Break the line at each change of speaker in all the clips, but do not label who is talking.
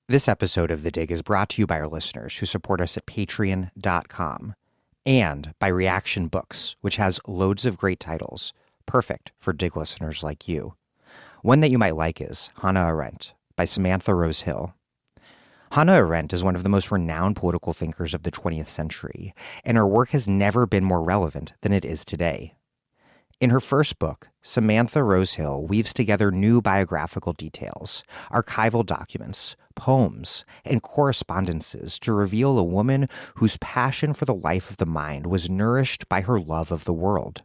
This episode of The Dig is brought to you by our listeners who support us at patreon.com and by Reaction Books, which has loads of great titles, perfect for Dig listeners like you. One that you might like is Hannah Arendt by Samantha Rose Hill. Hannah Arendt is one of the most renowned political thinkers of the 20th century, and her work has never been more relevant than it is today. In her first book, Samantha Rose Hill weaves together new biographical details, archival documents, poems, and correspondences to reveal a woman whose passion for the life of the mind was nourished by her love of the world.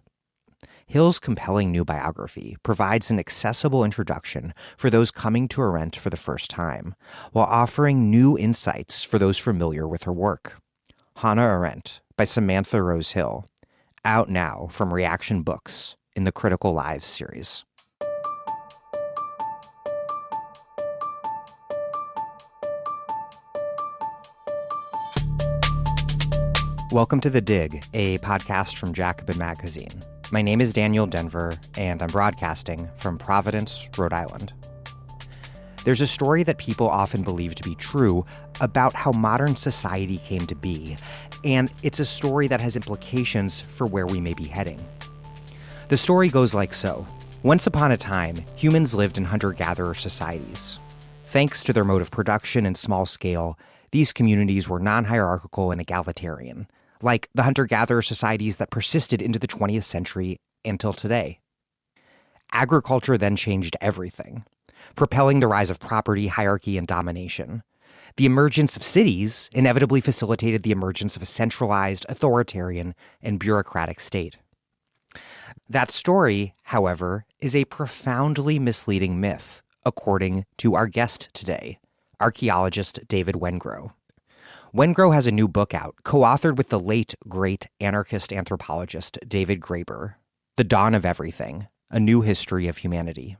Hill's compelling new biography provides an accessible introduction for those coming to Arendt for the first time, while offering new insights for those familiar with her work. Hannah Arendt by Samantha Rose Hill, out now from Reaction Books in the Critical Lives series. Welcome to The Dig, a podcast from Jacobin Magazine. My name is Daniel Denver, and I'm broadcasting from Providence, Rhode Island. There's a story that people often believe to be true about how modern society came to be, and it's a story that has implications for where we may be heading. The story goes like so. Once upon a time, humans lived in hunter-gatherer societies. Thanks to their mode of production and small scale, these communities were non-hierarchical and egalitarian, like the hunter-gatherer societies that persisted into the 20th century until today. Agriculture then changed everything, propelling the rise of property, hierarchy, and domination. The emergence of cities inevitably facilitated the emergence of a centralized, authoritarian, and bureaucratic state. That story, however, is a profoundly misleading myth, according to our guest today, archaeologist David Wengrow. Wengrow has a new book out, co-authored with the late, great anarchist anthropologist David Graeber, The Dawn of Everything, A New History of Humanity.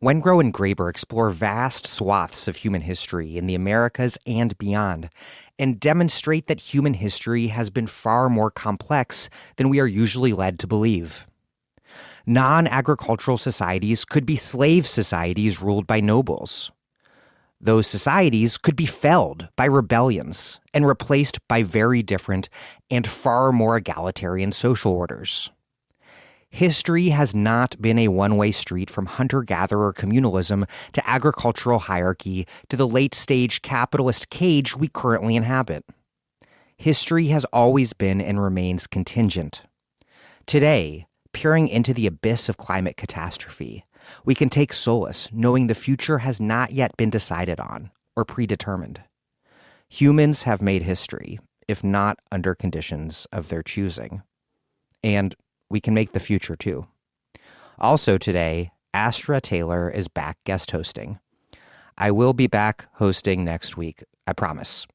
Wengrow and Graeber explore vast swaths of human history in the Americas and beyond, and demonstrate that human history has been far more complex than we are usually led to believe. Non-agricultural societies could be slave societies ruled by nobles. Those societies could be felled by rebellions and replaced by very different and far more egalitarian social orders. History has not been a one-way street from hunter-gatherer communalism to agricultural hierarchy to the late-stage capitalist cage we currently inhabit. History has always been and remains contingent. Today, peering into the abyss of climate catastrophe, we can take solace knowing the future has not yet been decided on or predetermined. Humans have made history, if not under conditions of their choosing. And we can make the future too. Also today, Astra Taylor is back guest hosting. I will be back hosting next week, I promise.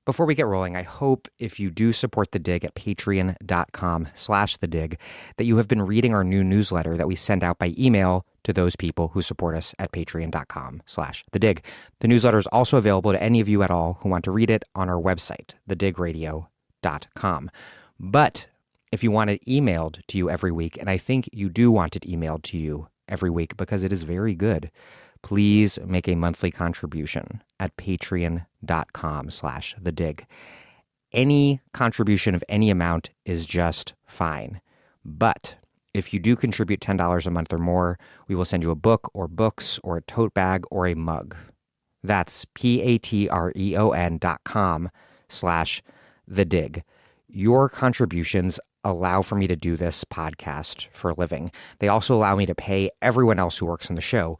Before we get rolling, I hope if you do support The Dig at patreon.com/thedig, that you have been reading our new newsletter that we send out by email to those people who support us at patreon.com/thedig. The newsletter is also available to any of you at all who want to read it on our website, thedigradio.com. But if you want it emailed to you every week, and I think you do want it emailed to you every week because it is very good, please make a monthly contribution at patreon.com/thedig. Any contribution of any amount is just fine. But if you do contribute $10 a month or more, we will send you a book or books or a tote bag or a mug. That's patreon.com/thedig. Your contributions allow for me to do this podcast for a living. They also allow me to pay everyone else who works on the show,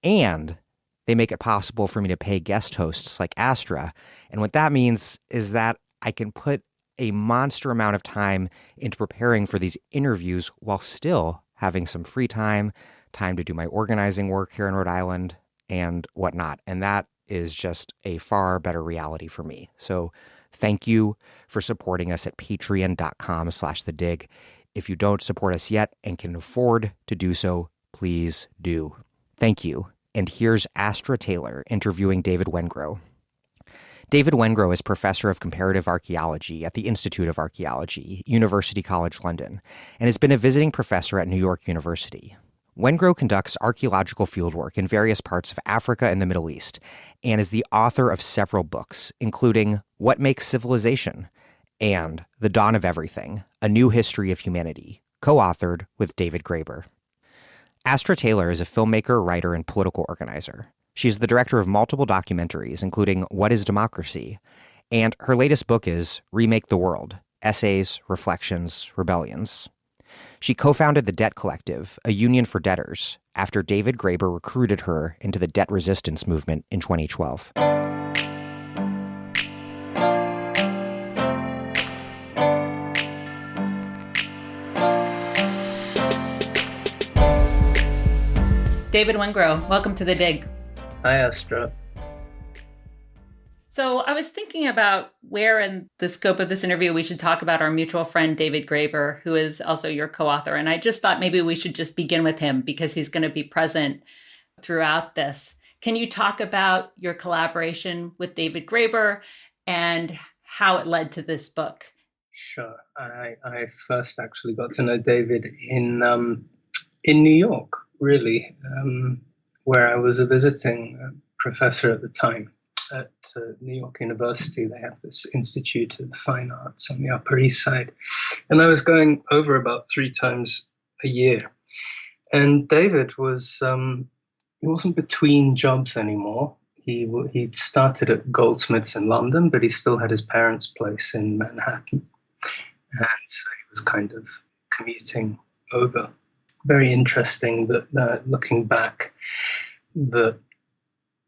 and they make it possible for me to pay guest hosts like Astra. And what that means is that I can put a monster amount of time into preparing for these interviews while still having some free time to do my organizing work here in Rhode Island and whatnot. And that is just a far better reality for me. So thank you for supporting us at patreon.com/thedig. If you don't support us yet and can afford to do so, please do. Thank you. And here's Astra Taylor interviewing David Wengrow. David Wengrow is professor of comparative archaeology at the Institute of Archaeology, University College London, and has been a visiting professor at New York University. Wengrow conducts archaeological fieldwork in various parts of Africa and the Middle East, and is the author of several books, including What Makes Civilization and The Dawn of Everything, A New History of Humanity, co-authored with David Graeber. Astra Taylor is a filmmaker, writer, and political organizer. She is the director of multiple documentaries, including What is Democracy? And her latest book is Remake the World, Essays, Reflections, Rebellions. She co-founded the Debt Collective, a union for debtors, after David Graeber recruited her into the debt resistance movement in 2012.
David Wengrow, welcome to The Dig.
Hi, Astra.
So I was thinking about where in the scope of this interview we should talk about our mutual friend, David Graeber, who is also your co-author. And I just thought maybe we should just begin with him because he's going to be present throughout this. Can you talk about your collaboration with David Graeber and how it led to this book?
Sure. I first actually got to know David in New York, really, where I was a visiting professor at the time. At New York University, they have this Institute of Fine Arts on the Upper East Side. And I was going over about 3 times a year. And David was, he wasn't between jobs anymore. He'd started at Goldsmiths in London, but he still had his parents' place in Manhattan. And so he was kind of commuting over. Very interesting that looking back, that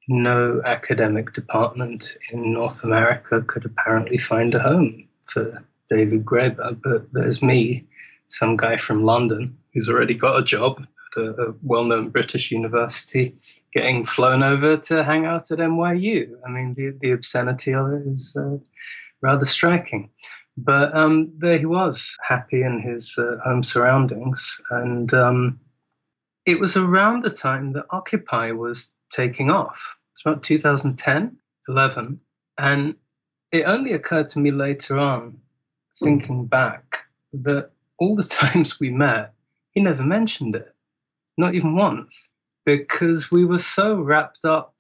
no academic department in North America could apparently find a home for David Graeber, but there's me, some guy from London who's already got a job at a well-known British university, getting flown over to hang out at NYU. I mean, the obscenity of it is rather striking. But there he was, happy in his home surroundings. And it was around the time that Occupy was taking off. It's about 2010, 11. And it only occurred to me later on, thinking back, that all the times we met, he never mentioned it. Not even once. Because we were so wrapped up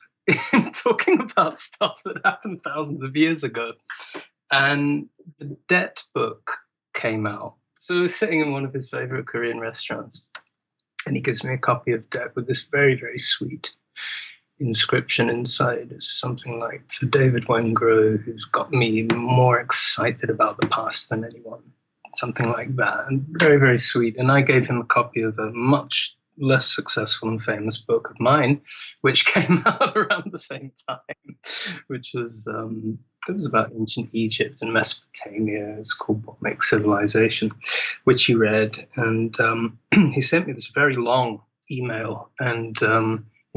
in talking about stuff that happened thousands of years ago. And the Debt book came out. So I was sitting in one of his favorite Korean restaurants. And he gives me a copy of Debt with this very, very sweet inscription inside. It's something like, for David Wengrow, who's got me more excited about the past than anyone. Something like that. And very, very sweet. And I gave him a copy of a much less successful and famous book of mine, which came out around the same time, which was, it was about ancient Egypt and Mesopotamia. It's called What Makes Civilization, which he read. And he sent me this very long email. And,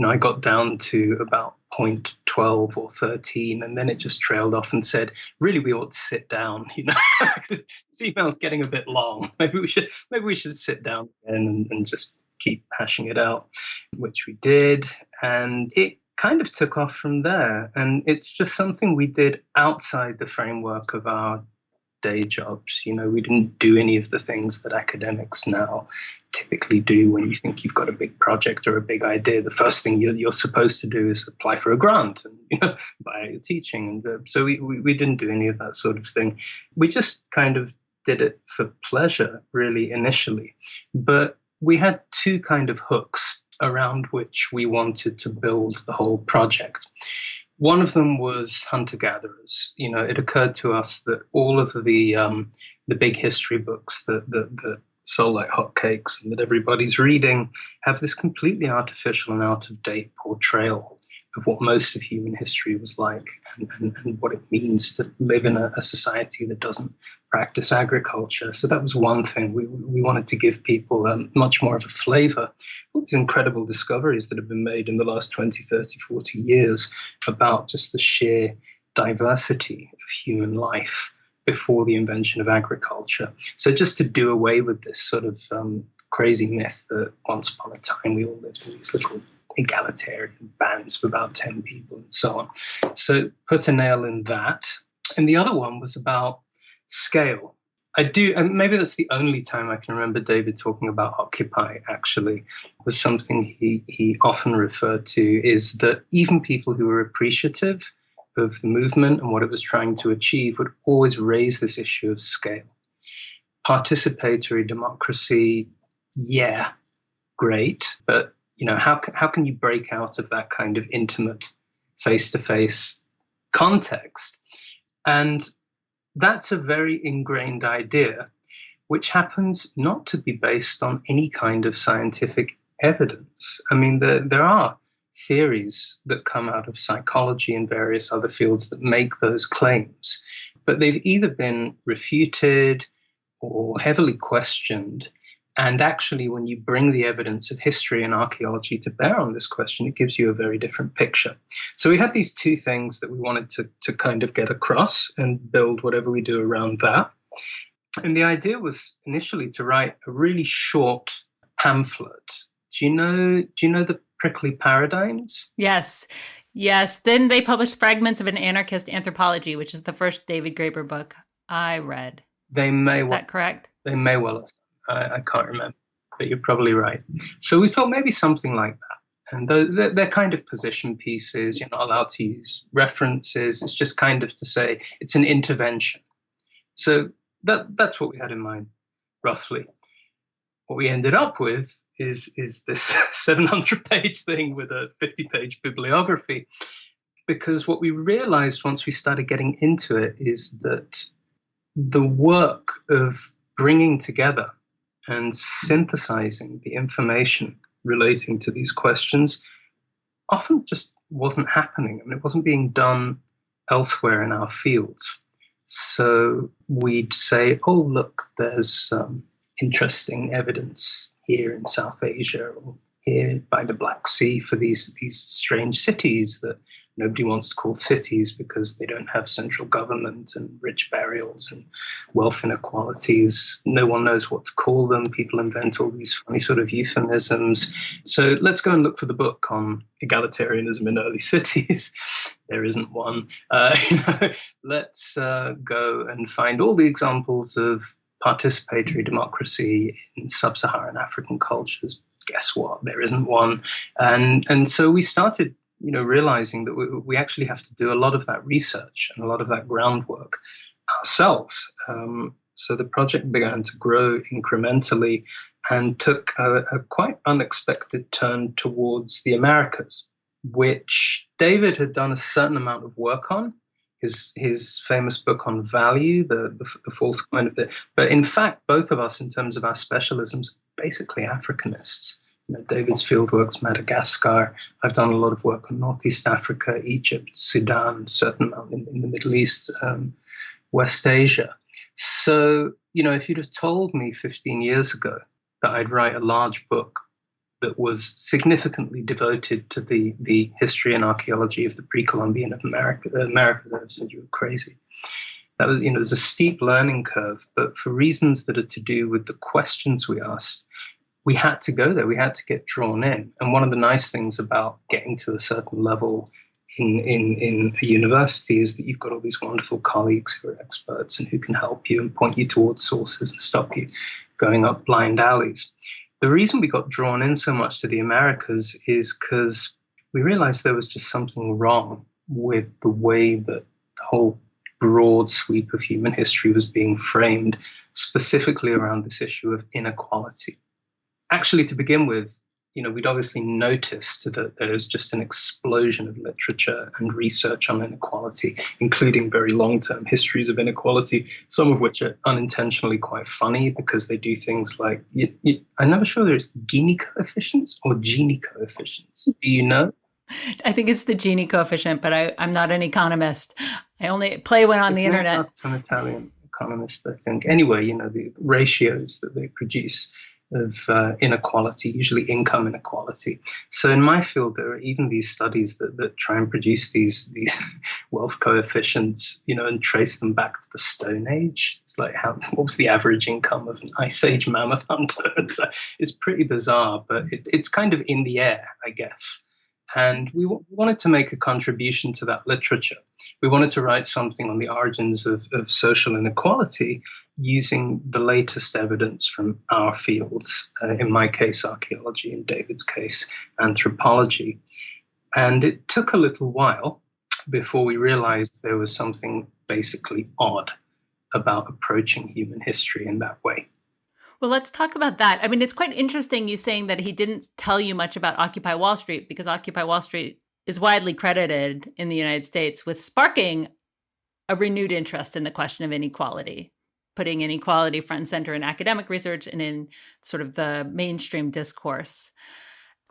I got down to about point 12 or 13, and then it just trailed off and said, really, we ought to sit down. This email's getting a bit long. Maybe we should sit down and just keep hashing it out, which we did. And it kind of took off from there. And it's just something we did outside the framework of our day jobs. We didn't do any of the things that academics now typically do when you think you've got a big project or a big idea. The first thing you're supposed to do is apply for a grant and buy your teaching. And so we didn't do any of that sort of thing. We just kind of did it for pleasure, really, initially. But we had 2 kind of hooks around which we wanted to build the whole project. One of them was hunter-gatherers. It occurred to us that all of the big history books that sell like hotcakes and that everybody's reading have this completely artificial and out-of-date portrayal of what most of human history was like and what it means to live in a society that doesn't practice agriculture. So that was one thing. We wanted to give people much more of a flavor. All these incredible discoveries that have been made in the last 20, 30, 40 years about just the sheer diversity of human life before the invention of agriculture. So just to do away with this sort of crazy myth that once upon a time we all lived in these little egalitarian bands of about 10 people and so on. So put a nail in that. And the other one was about scale. I do, and maybe that's the only time I can remember David talking about Occupy, actually, was something he often referred to, is that even people who were appreciative of the movement and what it was trying to achieve would always raise this issue of scale. Participatory democracy, yeah, great, but how can you break out of that kind of intimate face-to-face context? And that's a very ingrained idea, which happens not to be based on any kind of scientific evidence. I mean, there are theories that come out of psychology and various other fields that make those claims, but they've either been refuted or heavily questioned. And actually, when you bring the evidence of history and archaeology to bear on this question, it gives you a very different picture. So we had these two things that we wanted to kind of get across and build whatever we do around that. And the idea was initially to write a really short pamphlet. Do you know the prickly paradigms?
Yes. Then they published Fragments of an Anarchist Anthropology, which is the first David Graeber book I read. Is that correct?
They may well have. I can't remember, but you're probably right. So we thought maybe something like that. And they're kind of position pieces. You're not allowed to use references. It's just kind of to say it's an intervention. So that's what we had in mind, roughly. What we ended up with is this 700-page thing with a 50-page bibliography. Because what we realized once we started getting into it is that the work of bringing together and synthesizing the information relating to these questions often just wasn't happening. I mean, it wasn't being done elsewhere in our fields. So we'd say, oh, look, there's interesting evidence here in South Asia or here by the Black Sea for these strange cities that nobody wants to call cities because they don't have central government and rich burials and wealth inequalities. No one knows what to call them. People invent all these funny sort of euphemisms. So let's go and look for the book on egalitarianism in early cities. There isn't one. Let's go and find all the examples of participatory democracy in sub-Saharan African cultures. Guess what? There isn't one. And so we started realizing that we actually have to do a lot of that research and a lot of that groundwork ourselves. So the project began to grow incrementally and took a quite unexpected turn towards the Americas, which David had done a certain amount of work on. His famous book on value, the false kind of it. But in fact, both of us, in terms of our specialisms, basically Africanists. David's fieldwork's Madagascar. I've done a lot of work on Northeast Africa, Egypt, Sudan, certain amount in the Middle East, West Asia. So, if you'd have told me 15 years ago that I'd write a large book that was significantly devoted to the history and archaeology of the pre-Columbian of America, I said you were crazy. That was, it was a steep learning curve, but for reasons that are to do with the questions we asked, we had to go there. We had to get drawn in. And one of the nice things about getting to a certain level in a university is that you've got all these wonderful colleagues who are experts and who can help you and point you towards sources and stop you going up blind alleys. The reason we got drawn in so much to the Americas is because we realized there was just something wrong with the way that the whole broad sweep of human history was being framed, specifically around this issue of inequality. Actually, to begin with, we'd obviously noticed that there's just an explosion of literature and research on inequality, including very long-term histories of inequality, some of which are unintentionally quite funny because they do things like, I'm never sure there's Gini coefficients or Gini coefficients. Do you know?
I think it's the Gini coefficient, but I'm not an economist. I only play one on the internet.
It's an Italian economist, I think. Anyway, the ratios that they produce of inequality, usually income inequality. So in my field, there are even these studies that try and produce these wealth coefficients, and trace them back to the Stone Age. It's like what was the average income of an Ice Age mammoth hunter? It's pretty bizarre, but it's kind of in the air, I guess. And we wanted to make a contribution to that literature. We wanted to write something on the origins of social inequality using the latest evidence from our fields, in my case, archaeology, in David's case, anthropology. And it took a little while before we realized there was something basically odd about approaching human history in that way.
Well, let's talk about that. I mean, it's quite interesting you saying that he didn't tell you much about Occupy Wall Street, because Occupy Wall Street is widely credited in the United States with sparking a renewed interest in the question of inequality, putting inequality front and center in academic research and in sort of the mainstream discourse.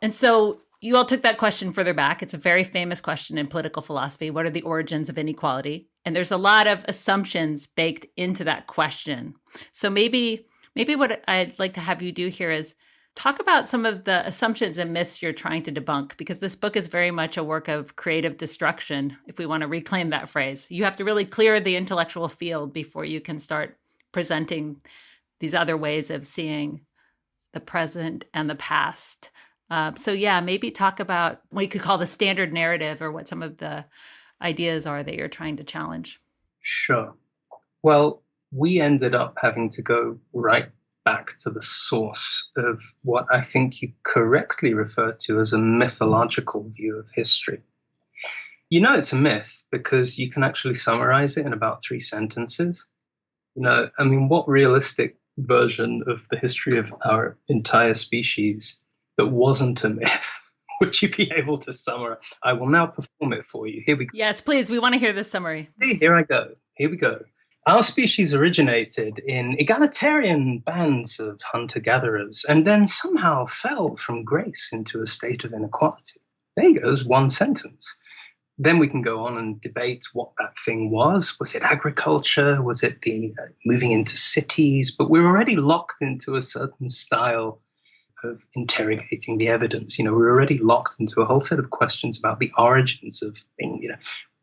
And so you all took that question further back. It's a very famous question in political philosophy. What are the origins of inequality? And there's a lot of assumptions baked into that question. So maybe what I'd like to have you do here is talk about some of the assumptions and myths you're trying to debunk, because this book is very much a work of creative destruction, if we want to reclaim that phrase. You have to really clear the intellectual field before you can start presenting these other ways of seeing the present and the past. Maybe talk about what you could call the standard narrative, or what some of the ideas are that you're trying to challenge.
Sure. Well, we ended up having to go right back to the source of what I think you correctly refer to as a mythological view of history. You know it's a myth because you can actually summarize it in about 3 sentences. What realistic version of the history of our entire species that wasn't a myth would you be able to summarize? I will now perform it for you. Here we go.
Yes, please. We want to hear this summary.
Hey, here I go. Here we go. Our species originated in egalitarian bands of hunter-gatherers and then somehow fell from grace into a state of inequality. There goes 1 sentence. Then we can go on and debate what that thing was. Was it agriculture? Was it the moving into cities? But we're already locked into a certain style of interrogating the evidence. We're already locked into a whole set of questions about the origins of things,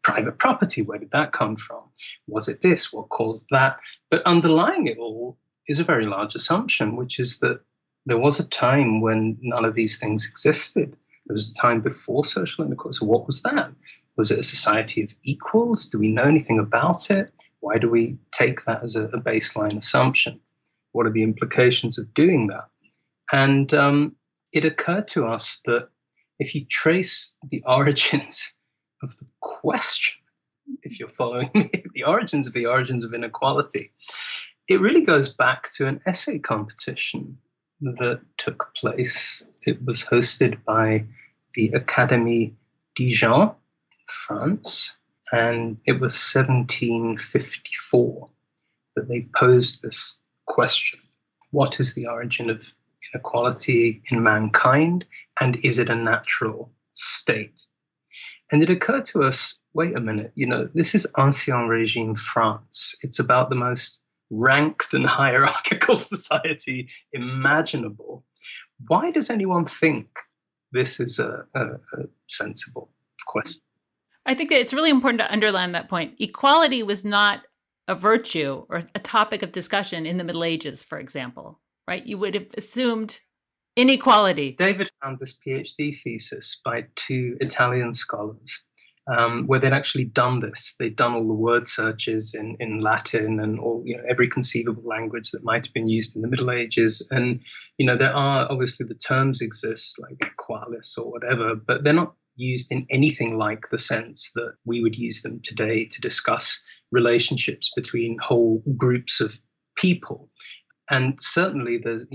private property, where did that come from? Was it this? What caused that? But underlying it all is a very large assumption, which is that there was a time when none of these things existed. There was a time before social inequality. So what was that? Was it a society of equals? Do we know anything about it? Why do we take that as a baseline assumption? What are the implications of doing that? And it occurred to us that if you trace the origins of the question, if you're following me, the origins of inequality, it really goes back to an essay competition that took place. It was hosted by the Académie Dijon, France, and it was 1754 that they posed this question. What is the origin of inequality in mankind, and is it a natural state? And it occurred to us, wait a minute, this is Ancien Regime France. It's about the most ranked and hierarchical society imaginable. Why does anyone think this is a sensible question?
I think that it's really important to underline that point. Equality was not a virtue or a topic of discussion in the Middle Ages, for example, right? You would have assumed inequality.
David found this PhD thesis by 2 Italian scholars where they'd actually done this. They'd done all the word searches in Latin and all, every conceivable language that might have been used in the Middle Ages. And, there are obviously the terms exist like equalis or whatever, but they're not used in anything like the sense that we would use them today to discuss relationships between whole groups of people. And certainly there's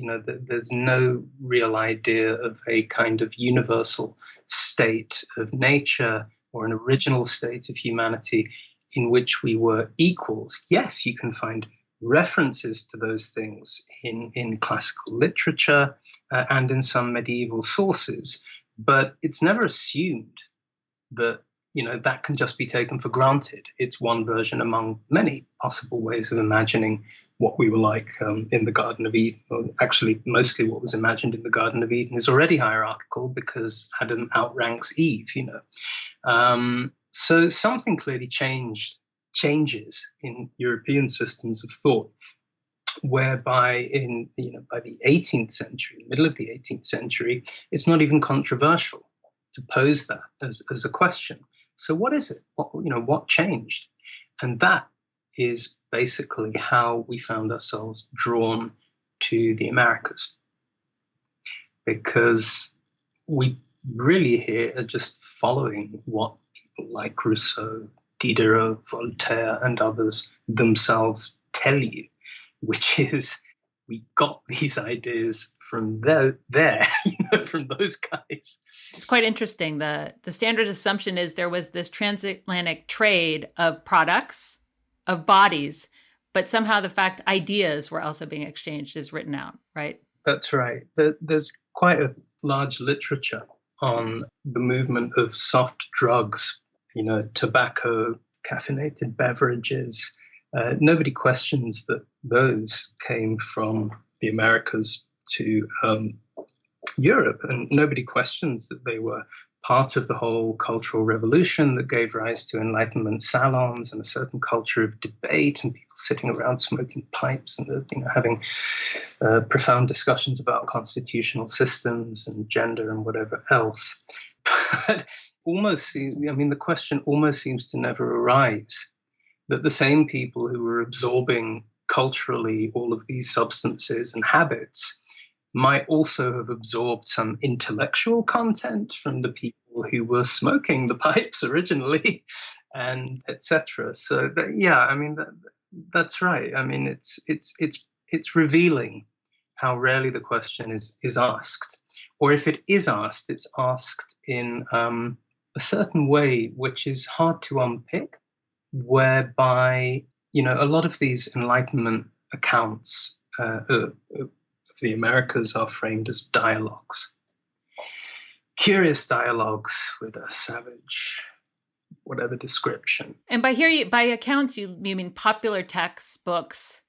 no real idea of a kind of universal state of nature or an original state of humanity in which we were equals. Yes, you can find references to those things in classical literature and in some medieval sources, but it's never assumed that that can just be taken for granted. It's one version among many possible ways of imagining what we were like in the Garden of Eden. Or actually, mostly what was imagined in the Garden of Eden is already hierarchical because Adam outranks Eve, So something clearly changes in European systems of thought, whereby by the 18th century, middle of the 18th century, it's not even controversial to pose that as a question. So what is it? What changed? And that is basically how we found ourselves drawn to the Americas, because we really here are just following what people like Rousseau, Diderot, Voltaire, and others themselves tell you, which is we got these ideas from there, from those guys.
It's quite interesting. The standard assumption is there was this transatlantic trade of products, of bodies, but somehow the fact ideas were also being exchanged is written out, right?
That's right. There's quite a large literature on the movement of soft drugs, tobacco, caffeinated beverages. Nobody questions that those came from the Americas to Europe, and nobody questions that they were part of the whole cultural revolution that gave rise to Enlightenment salons and a certain culture of debate and people sitting around smoking pipes and having profound discussions about constitutional systems and gender and whatever else. But the question almost seems to never arise that the same people who were absorbing culturally all of these substances and habits might also have absorbed some intellectual content from the people who were smoking the pipes originally, and etc. So that's right. It's revealing how rarely the question is asked, or if it is asked, it's asked in a certain way which is hard to unpick, whereby a lot of these Enlightenment accounts of the Americas are framed as dialogues, curious dialogues with a savage, whatever description.
And by accounts, you mean popular text books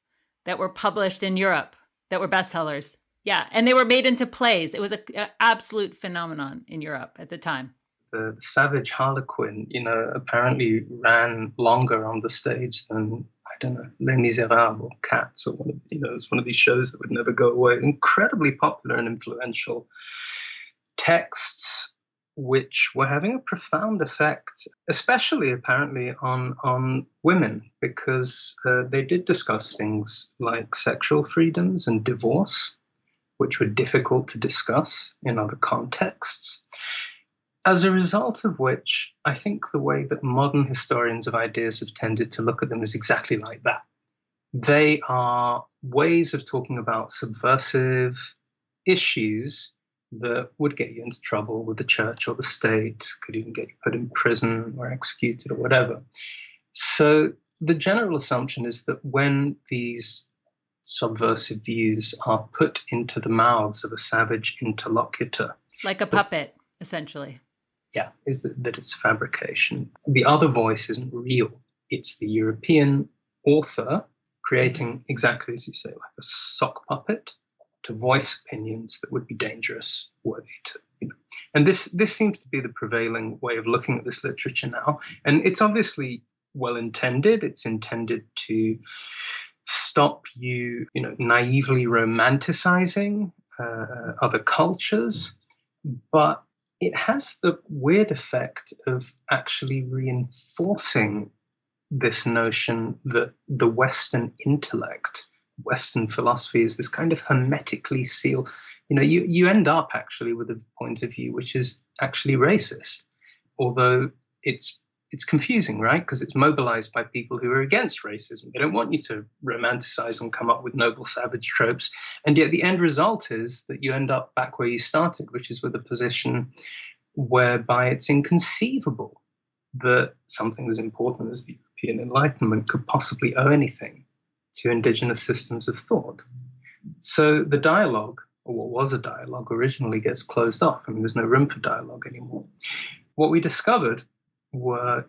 that were published in Europe that were bestsellers. Yeah, and they were made into plays. It was an absolute phenomenon in Europe at the time.
The savage harlequin, apparently ran longer on the stage than, I don't know, Les Miserables or Cats, or it's one of these shows that would never go away. Incredibly popular and influential texts, which were having a profound effect, especially apparently on women, because they did discuss things like sexual freedoms and divorce, which were difficult to discuss in other contexts. As a result of which, I think the way that modern historians of ideas have tended to look at them is exactly like that. They are ways of talking about subversive issues that would get you into trouble with the church or the state, could even get you put in prison or executed or whatever. So the general assumption is that when these subversive views are put into the mouths of a savage interlocutor,
like a puppet, essentially.
Yeah, is that it's fabrication. The other voice isn't real. It's the European author creating, exactly as you say, like a sock puppet to voice opinions that would be dangerous, worthy to, And this seems to be the prevailing way of looking at this literature now. And it's obviously well-intended. It's intended to stop you, naively romanticizing other cultures, but it has the weird effect of actually reinforcing this notion that the Western intellect, Western philosophy is this kind of hermetically sealed. You end up actually with a point of view which is actually racist, although it's confusing, right? Because it's mobilized by people who are against racism. They don't want you to romanticize and come up with noble savage tropes. And yet the end result is that you end up back where you started, which is with a position whereby it's inconceivable that something as important as the European Enlightenment could possibly owe anything to indigenous systems of thought. So the dialogue, or what was a dialogue originally, gets closed off. There's no room for dialogue anymore. What we discovered were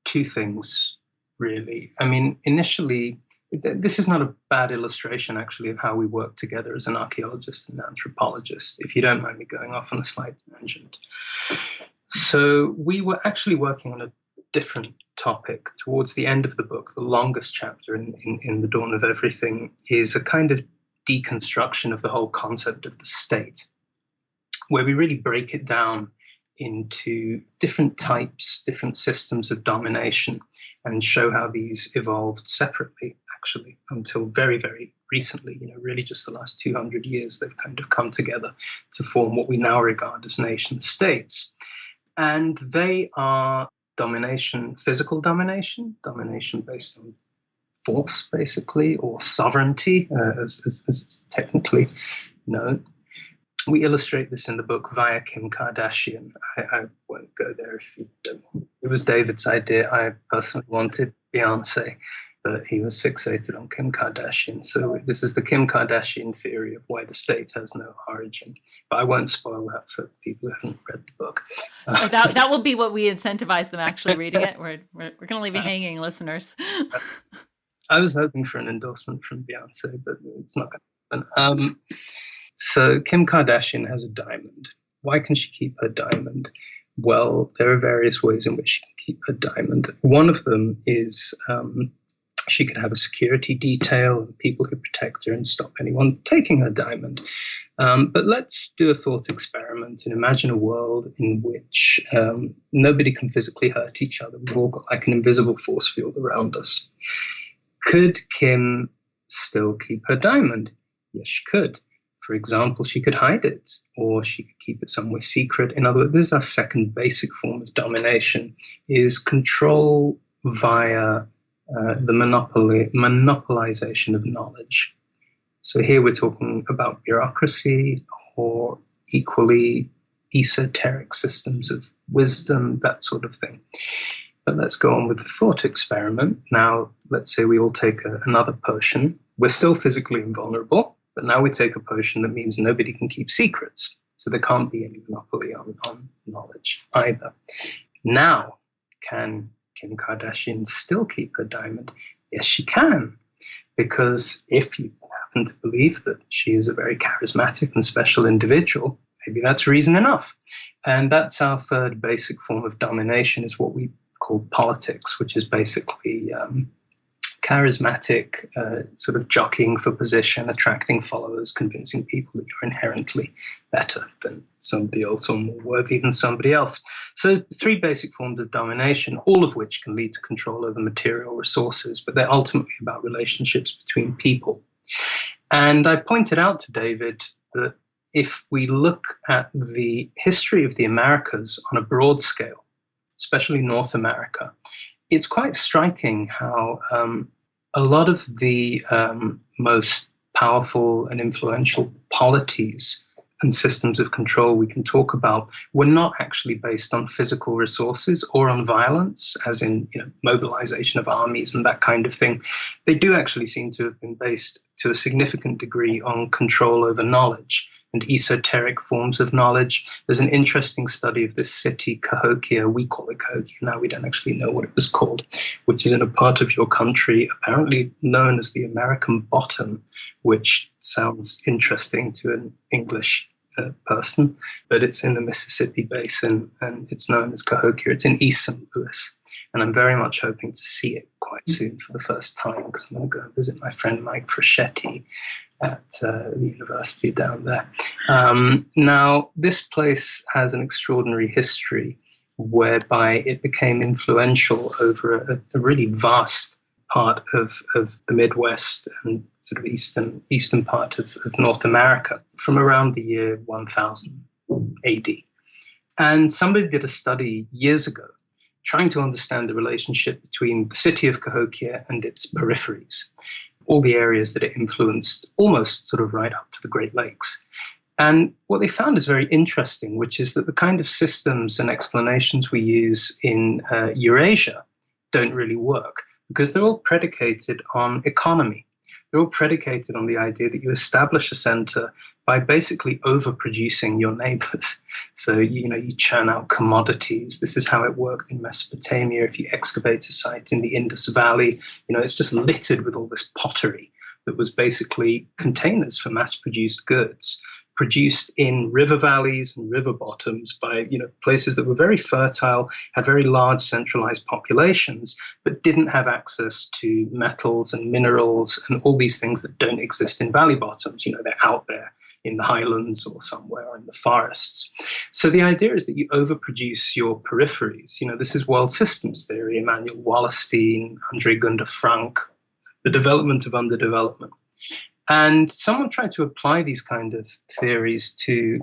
two things, really. Initially, this is not a bad illustration, actually, of how we work together as an archaeologist and anthropologist, if you don't mind me going off on a slight tangent. So we were actually working on a different topic towards the end of the book. The longest chapter in The Dawn of Everything is a kind of deconstruction of the whole concept of the state, where we really break it down into different types, different systems of domination, and show how these evolved separately, actually, until very, very recently, really just the last 200 years, they've kind of come together to form what we now regard as nation states. And they are domination, physical domination based on force, basically, or sovereignty, as it's technically known. We illustrate this in the book via Kim Kardashian. I won't go there if you don't. It was David's idea. I personally wanted Beyonce, but he was fixated on Kim Kardashian. So this is the Kim Kardashian theory of why the state has no origin. But I won't spoil that for people who haven't read the book.
That will be what we incentivize them actually reading it. We're going to leave you hanging, listeners.
I was hoping for an endorsement from Beyonce, but it's not going to happen. So Kim Kardashian has a diamond. Why can she keep her diamond? Well, there are various ways in which she can keep her diamond. One of them is she could have a security detail, people who protect her and stop anyone taking her diamond. But let's do a thought experiment and imagine a world in which nobody can physically hurt each other. We've all got like an invisible force field around us. Could Kim still keep her diamond? Yes, she could. For example, she could hide it, or she could keep it somewhere secret. In other words, this is our second basic form of domination, is control via the monopolization of knowledge. So here we're talking about bureaucracy or equally esoteric systems of wisdom, that sort of thing. But let's go on with the thought experiment. Now, let's say we all take another potion. We're still physically invulnerable, but now we take a potion that means nobody can keep secrets. So there can't be any monopoly on knowledge either. Now, can Kim Kardashian still keep her diamond? Yes, she can. Because if you happen to believe that she is a very charismatic and special individual, maybe that's reason enough. And that's our third basic form of domination, is what we call politics, which is basically charismatic, sort of jockeying for position, attracting followers, convincing people that you're inherently better than somebody else or more worthy than somebody else. So 3 basic forms of domination, all of which can lead to control over material resources, but they're ultimately about relationships between people. And I pointed out to David that if we look at the history of the Americas on a broad scale, especially North America, it's quite striking how a lot of the most powerful and influential polities and systems of control we can talk about were not actually based on physical resources or on violence, as in mobilization of armies and that kind of thing. They do actually seem to have been based to a significant degree on control over knowledge and esoteric forms of knowledge. There's an interesting study of this city, Cahokia. We call it Cahokia now. We don't actually know what it was called, which is in a part of your country apparently known as the American Bottom, which sounds interesting to an English person, but it's in the Mississippi Basin and it's known as Cahokia. It's in East St. Louis. And I'm very much hoping to see it quite soon for the first time, because I'm going to go and visit my friend Mike Frschetti at the university down there. Now, this place has an extraordinary history whereby it became influential over a really vast part of the Midwest and sort of eastern part of North America from around the year 1000 AD. And somebody did a study years ago trying to understand the relationship between the city of Cahokia and its peripheries, all the areas that it influenced almost sort of right up to the Great Lakes. And what they found is very interesting, which is that the kind of systems and explanations we use in Eurasia don't really work, because they're all predicated on economy. They're all predicated on the idea that you establish a center by basically overproducing your neighbors. So, you churn out commodities. This is how it worked in Mesopotamia. If you excavate a site in the Indus Valley, it's just littered with all this pottery that was basically containers for mass-produced goods, produced in river valleys and river bottoms by places that were very fertile, had very large centralized populations, but didn't have access to metals and minerals and all these things that don't exist in valley bottoms. They're out there in the highlands or somewhere in the forests. So the idea is that you overproduce your peripheries. This is world systems theory, Immanuel Wallerstein, Andre Gunder Frank, the development of underdevelopment. And someone tried to apply these kind of theories to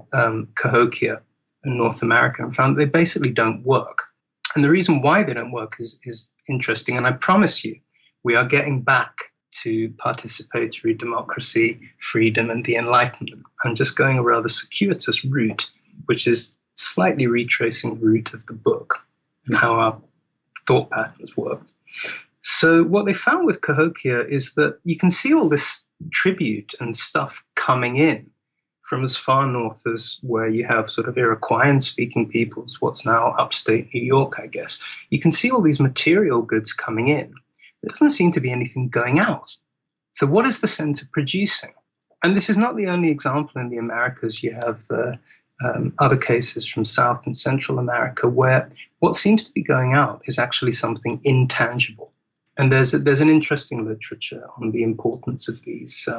Cahokia in North America and found that they basically don't work. And the reason why they don't work is interesting. And I promise you, we are getting back to participatory democracy, freedom, and the Enlightenment. I'm just going a rather circuitous route, which is slightly retracing the route of the book and how our thought patterns work. So what they found with Cahokia is that you can see all this tribute and stuff coming in from as far north as where you have sort of Iroquoian-speaking peoples, what's now upstate New York, I guess. You can see all these material goods coming in. There doesn't seem to be anything going out. So what is the center producing? And this is not the only example in the Americas. You have other cases from South and Central America where what seems to be going out is actually something intangible. And there's an interesting literature on the importance of these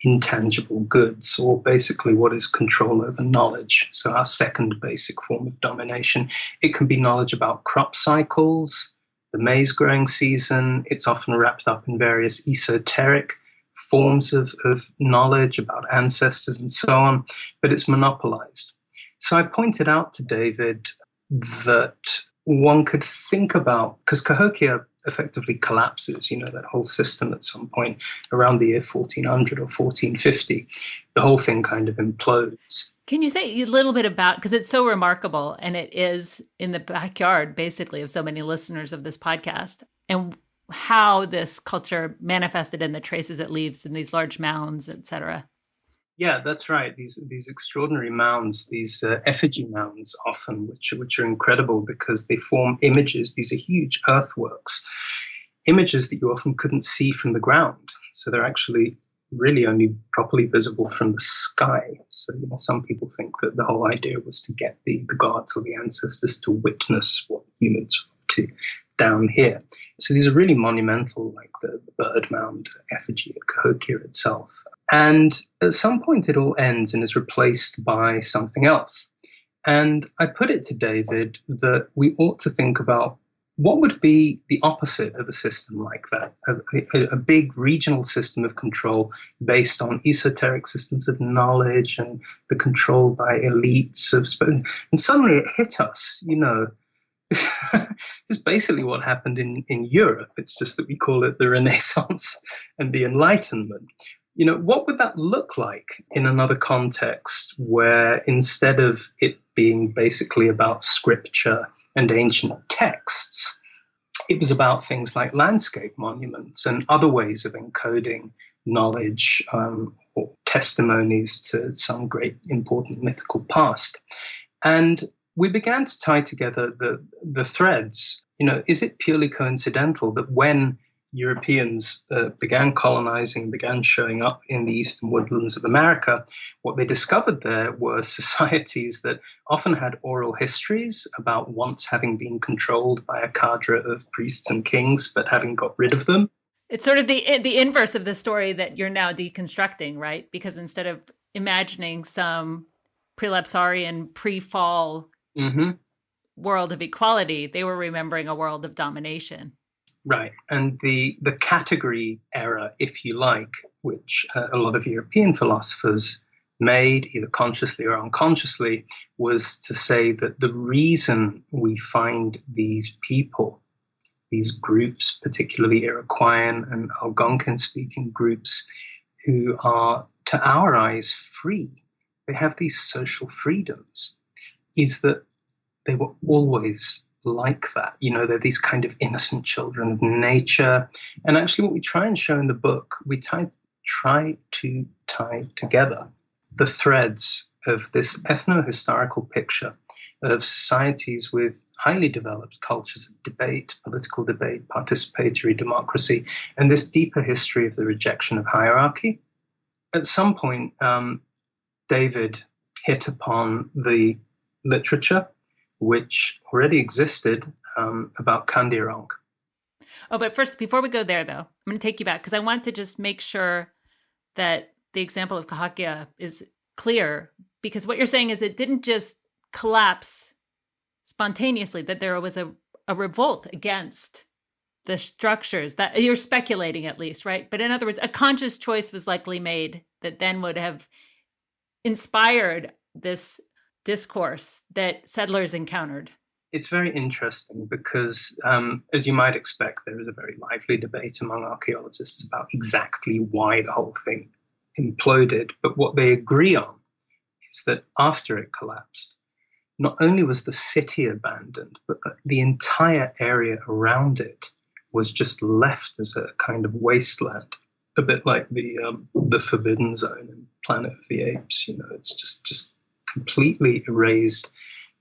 intangible goods, or basically what is control over knowledge. So our second basic form of domination. It can be knowledge about crop cycles, the maize growing season. It's often wrapped up in various esoteric forms of knowledge about ancestors and so on, but it's monopolized. So I pointed out to David that one could think about, because Cahokia effectively collapses, that whole system at some point around the year 1400 or 1450, the whole thing kind of implodes.
Can you say a little bit about, because it's so remarkable and it is in the backyard basically of so many listeners of this podcast, and how this culture manifested in the traces it leaves in these large mounds, et cetera?
Yeah, that's right. These extraordinary mounds, these effigy mounds often, which are incredible because they form images. These are huge earthworks, images that you often couldn't see from the ground. So they're actually really only properly visible from the sky. So some people think that the whole idea was to get the gods or the ancestors to witness what humans were up to down here. So these are really monumental, like the bird mound effigy at Cahokia itself. And at some point it all ends and is replaced by something else. And I put it to David that we ought to think about what would be the opposite of a system like that, a big regional system of control based on esoteric systems of knowledge and the control by elites of and suddenly it hit us, This is basically what happened in Europe. It's just that we call it the Renaissance and the Enlightenment. What would that look like in another context where instead of it being basically about scripture and ancient texts, it was about things like landscape monuments and other ways of encoding knowledge or testimonies to some great important mythical past? And we began to tie together the threads. Is it purely coincidental that when Europeans began colonizing, began showing up in the eastern woodlands of America, what they discovered there were societies that often had oral histories about once having been controlled by a cadre of priests and kings, but having got rid of them.
It's sort of the inverse of the story that you're now deconstructing, right? Because instead of imagining some prelapsarian pre-fall world of equality, they were remembering a world of domination.
Right. And the category error, if you like, which a lot of European philosophers made, either consciously or unconsciously, was to say that the reason we find these people, these groups, particularly Iroquoian and Algonquin-speaking groups, who are, to our eyes, free, they have these social freedoms, is that they were always like that. They're these kind of innocent children of nature. And actually what we try and show in the book, we try to tie together the threads of this ethno-historical picture of societies with highly developed cultures of debate, political debate, participatory democracy, and this deeper history of the rejection of hierarchy. At some point, David hit upon the literature which already existed about Kandirong.
Oh, but first, before we go there, though, I'm going to take you back because I want to just make sure that the example of Cahokia is clear, because what you're saying is it didn't just collapse spontaneously, that there was a revolt against the structures that you're speculating, at least, right? But in other words, a conscious choice was likely made that then would have inspired this discourse that settlers encountered.
It's very interesting because, as you might expect, there is a very lively debate among archaeologists about exactly why the whole thing imploded. But what they agree on is that after it collapsed, not only was the city abandoned, but the entire area around it was just left as a kind of wasteland, a bit like the Forbidden Zone in Planet of the Apes. It's just completely erased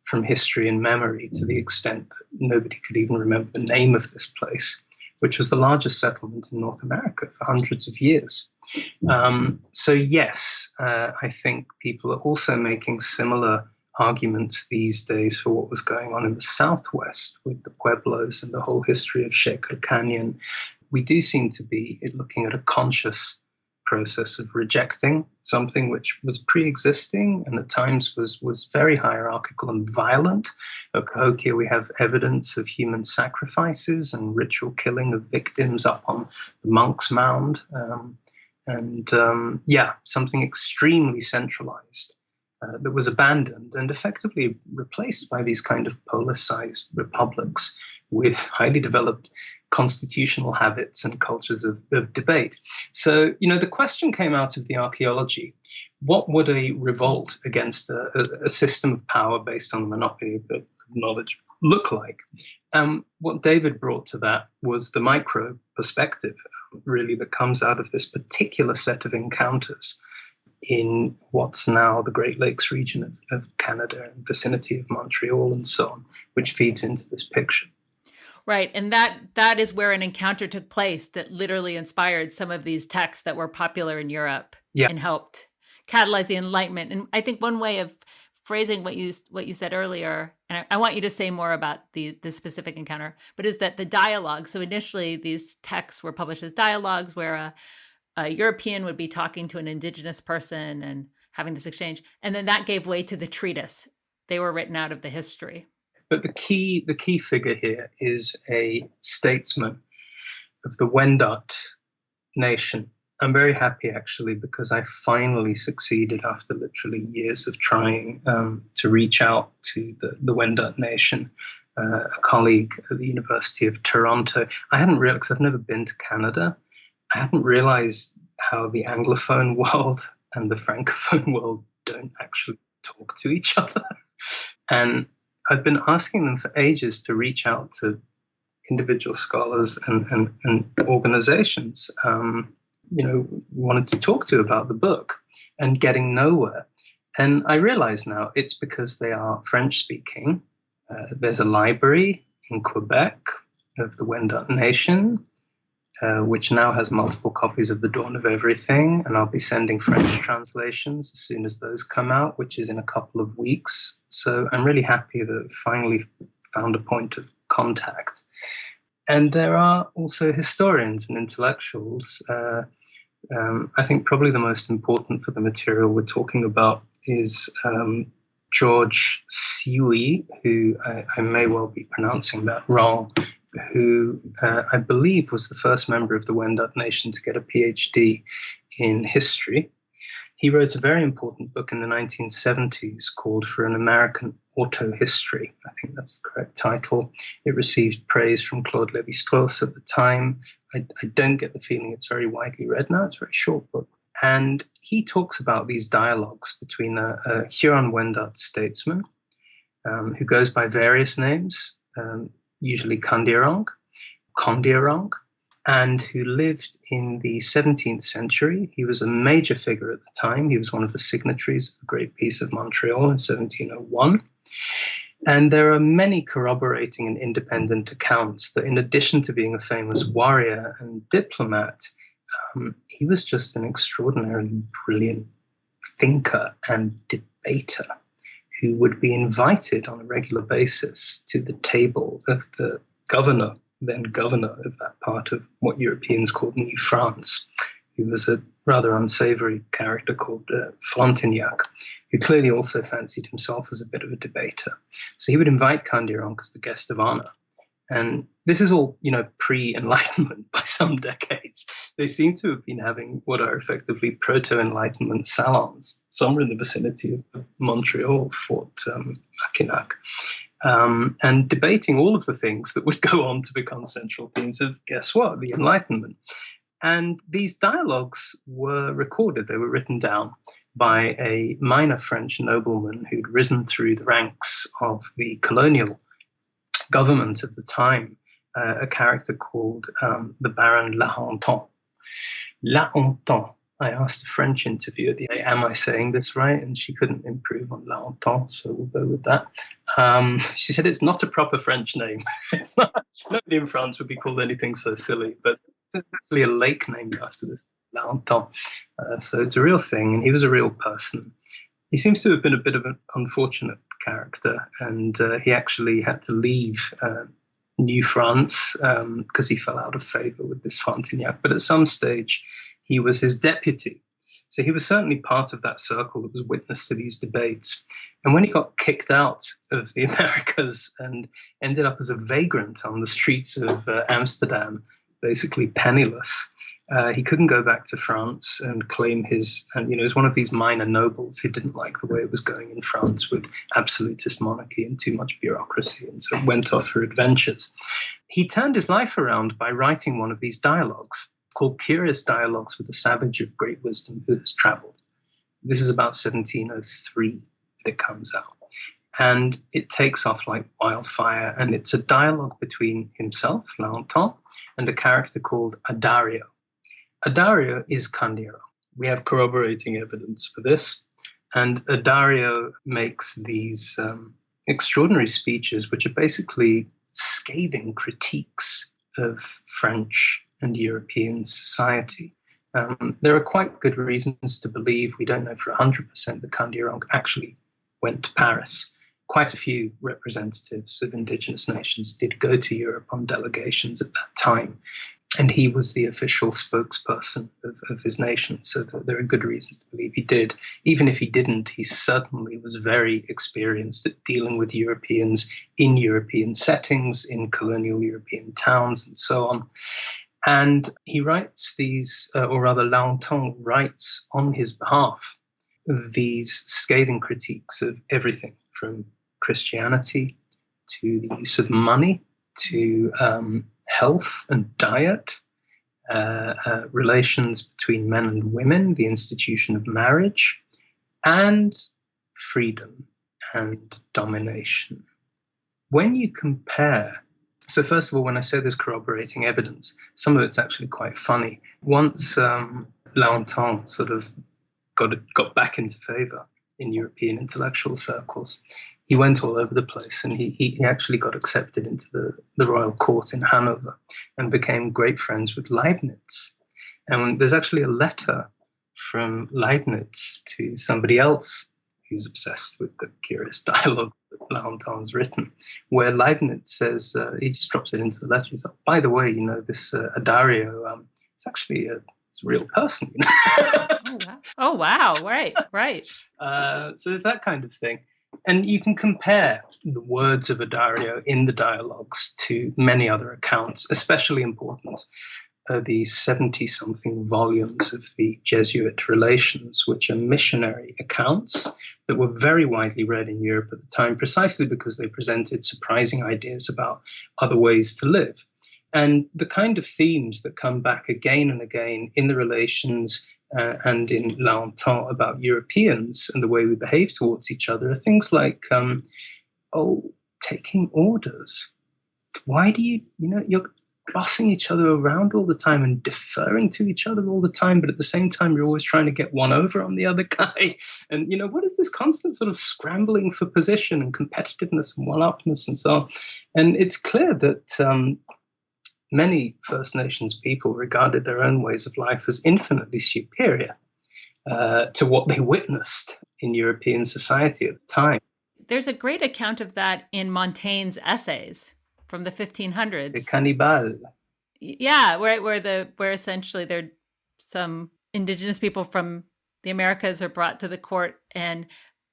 from history and memory, to the extent that nobody could even remember the name of this place, which was the largest settlement in North America for hundreds of years. So yes, I think people are also making similar arguments these days for what was going on in the Southwest with the Pueblos and the whole history of Shaker Canyon. We do seem to be looking at a conscious process of rejecting something which was pre-existing and at times was very hierarchical and violent. At Cahokia, we have evidence of human sacrifices and ritual killing of victims up on the Monk's Mound. Something extremely centralized that was abandoned and effectively replaced by these kind of policized republics with highly developed constitutional habits and cultures of debate. So, the question came out of the archaeology: what would a revolt against a system of power based on the monopoly of knowledge look like? What David brought to that was the micro perspective, really, that comes out of this particular set of encounters in what's now the Great Lakes region of Canada and vicinity of Montreal and so on, which feeds into this picture.
Right. And that is where an encounter took place that literally inspired some of these texts that were popular in Europe and helped catalyze the Enlightenment. And I think one way of phrasing what you said earlier, and I want you to say more about the specific encounter, but is that the dialogue. So initially these texts were published as dialogues where a European would be talking to an indigenous person and having this exchange. And then that gave way to the treatise. They were written out of the history.
But the key figure here is a statesman of the Wendat nation. I'm very happy, actually, because I finally succeeded after literally years of trying to reach out to the Wendat nation. A colleague at the University of Toronto. I hadn't realized, because I've never been to Canada, I hadn't realized how the Anglophone world and the Francophone world don't actually talk to each other. And I've been asking them for ages to reach out to individual scholars and organizations, wanted to talk to about the book, and getting nowhere. And I realize now it's because they are French-speaking. There's a library in Quebec of the Wendat Nation, which now has multiple copies of The Dawn of Everything, and I'll be sending French translations as soon as those come out, which is in a couple of weeks. So I'm really happy that I finally found a point of contact. And there are also historians and intellectuals. I think probably the most important for the material we're talking about is George Siouy, who I may well be pronouncing that wrong, who I believe was the first member of the Wendat Nation to get a PhD in history. He wrote a very important book in the 1970s called For an American Autohistory. I think that's the correct title. It received praise from Claude Lévi-Strauss at the time. I don't get the feeling it's very widely read now. It's a very short book. And he talks about these dialogues between a Huron-Wendat statesman who goes by various names, usually Kondirong, and who lived in the 17th century. He was a major figure at the time. He was one of the signatories of the Great Peace of Montreal in 1701. And there are many corroborating and independent accounts that in addition to being a famous warrior and diplomat, he was just an extraordinarily brilliant thinker and debater who would be invited on a regular basis to the table of the then governor of that part of what Europeans called New France, who was a rather unsavory character called Frontignac, who clearly also fancied himself as a bit of a debater. So he would invite Candiaronk as the guest of honor. And this is all, pre-Enlightenment by some decades. They seem to have been having what are effectively proto-Enlightenment salons, somewhere in the vicinity of Montreal, Fort Mackinac, and debating all of the things that would go on to become central themes of, guess what, the Enlightenment. And these dialogues were recorded, they were written down by a minor French nobleman who'd risen through the ranks of the colonial government of the time, a character called the Baron La Hontan. La Hontan. I asked a French interviewer, am I saying this right? And she couldn't improve on La Hontan, so we'll go with that. She said it's not a proper French name. It's not, nobody in France would be called anything so silly, but it's actually a lake named after this, La Hontan. So it's a real thing, and he was a real person. He seems to have been a bit of an unfortunate character, and he actually had to leave New France because he fell out of favor with this Frontignac. But at some stage, he was his deputy. So he was certainly part of that circle that was witness to these debates. And when he got kicked out of the Americas and ended up as a vagrant on the streets of Amsterdam, basically penniless, he couldn't go back to France and claim his, and he was one of these minor nobles who didn't like the way it was going in France with absolutist monarchy and too much bureaucracy, and so went off for adventures. He turned his life around by writing one of these dialogues called Curious Dialogues with a Savage of Great Wisdom Who Has Travelled. This is about 1703 that it comes out. And it takes off like wildfire, and it's a dialogue between himself, La Hontan, and a character called Adario. Adario is Candiaronk. We have corroborating evidence for this. And Adario makes these extraordinary speeches, which are basically scathing critiques of French and European society. There are quite good reasons to believe, we don't know for 100%, that Candiaronk actually went to Paris. Quite a few representatives of indigenous nations did go to Europe on delegations at that time. And he was the official spokesperson of his nation. So there are good reasons to believe he did. Even if he didn't, he certainly was very experienced at dealing with Europeans in European settings, in colonial European towns, and so on. And he writes these, or rather La Hontan writes on his behalf, these scathing critiques of everything from Christianity to the use of money to health and diet, relations between men and women, the institution of marriage, and freedom and domination. When you compare, so first of all, when I say there's corroborating evidence, some of it's actually quite funny. Once La Hontan sort of got back into favor in European intellectual circles, he went all over the place, and he actually got accepted into the royal court in Hanover and became great friends with Leibniz. And there's actually a letter from Leibniz to somebody else who's obsessed with the Curious Dialogue that La Hontan's written, where Leibniz says, he just drops it into the letter, he's like, by the way, this Adario is actually a real person.
Oh, wow. Right.
So there's that kind of thing. And you can compare the words of Adario in the dialogues to many other accounts. Especially important are the 70-something volumes of the Jesuit Relations, which are missionary accounts that were very widely read in Europe at the time, precisely because they presented surprising ideas about other ways to live. And the kind of themes that come back again and again in the Relations and in La Hontan about Europeans and the way we behave towards each other are things like, taking orders. Why do you're bossing each other around all the time and deferring to each other all the time, but at the same time, you're always trying to get one over on the other guy. And, what is this constant sort of scrambling for position and competitiveness and one-upness and so on? And it's clear that many First Nations people regarded their own ways of life as infinitely superior to what they witnessed in European society at the time.
There's a great account of that in Montaigne's essays from the 1500s.
The Cannibal.
Yeah, where essentially there's some indigenous people from the Americas are brought to the court and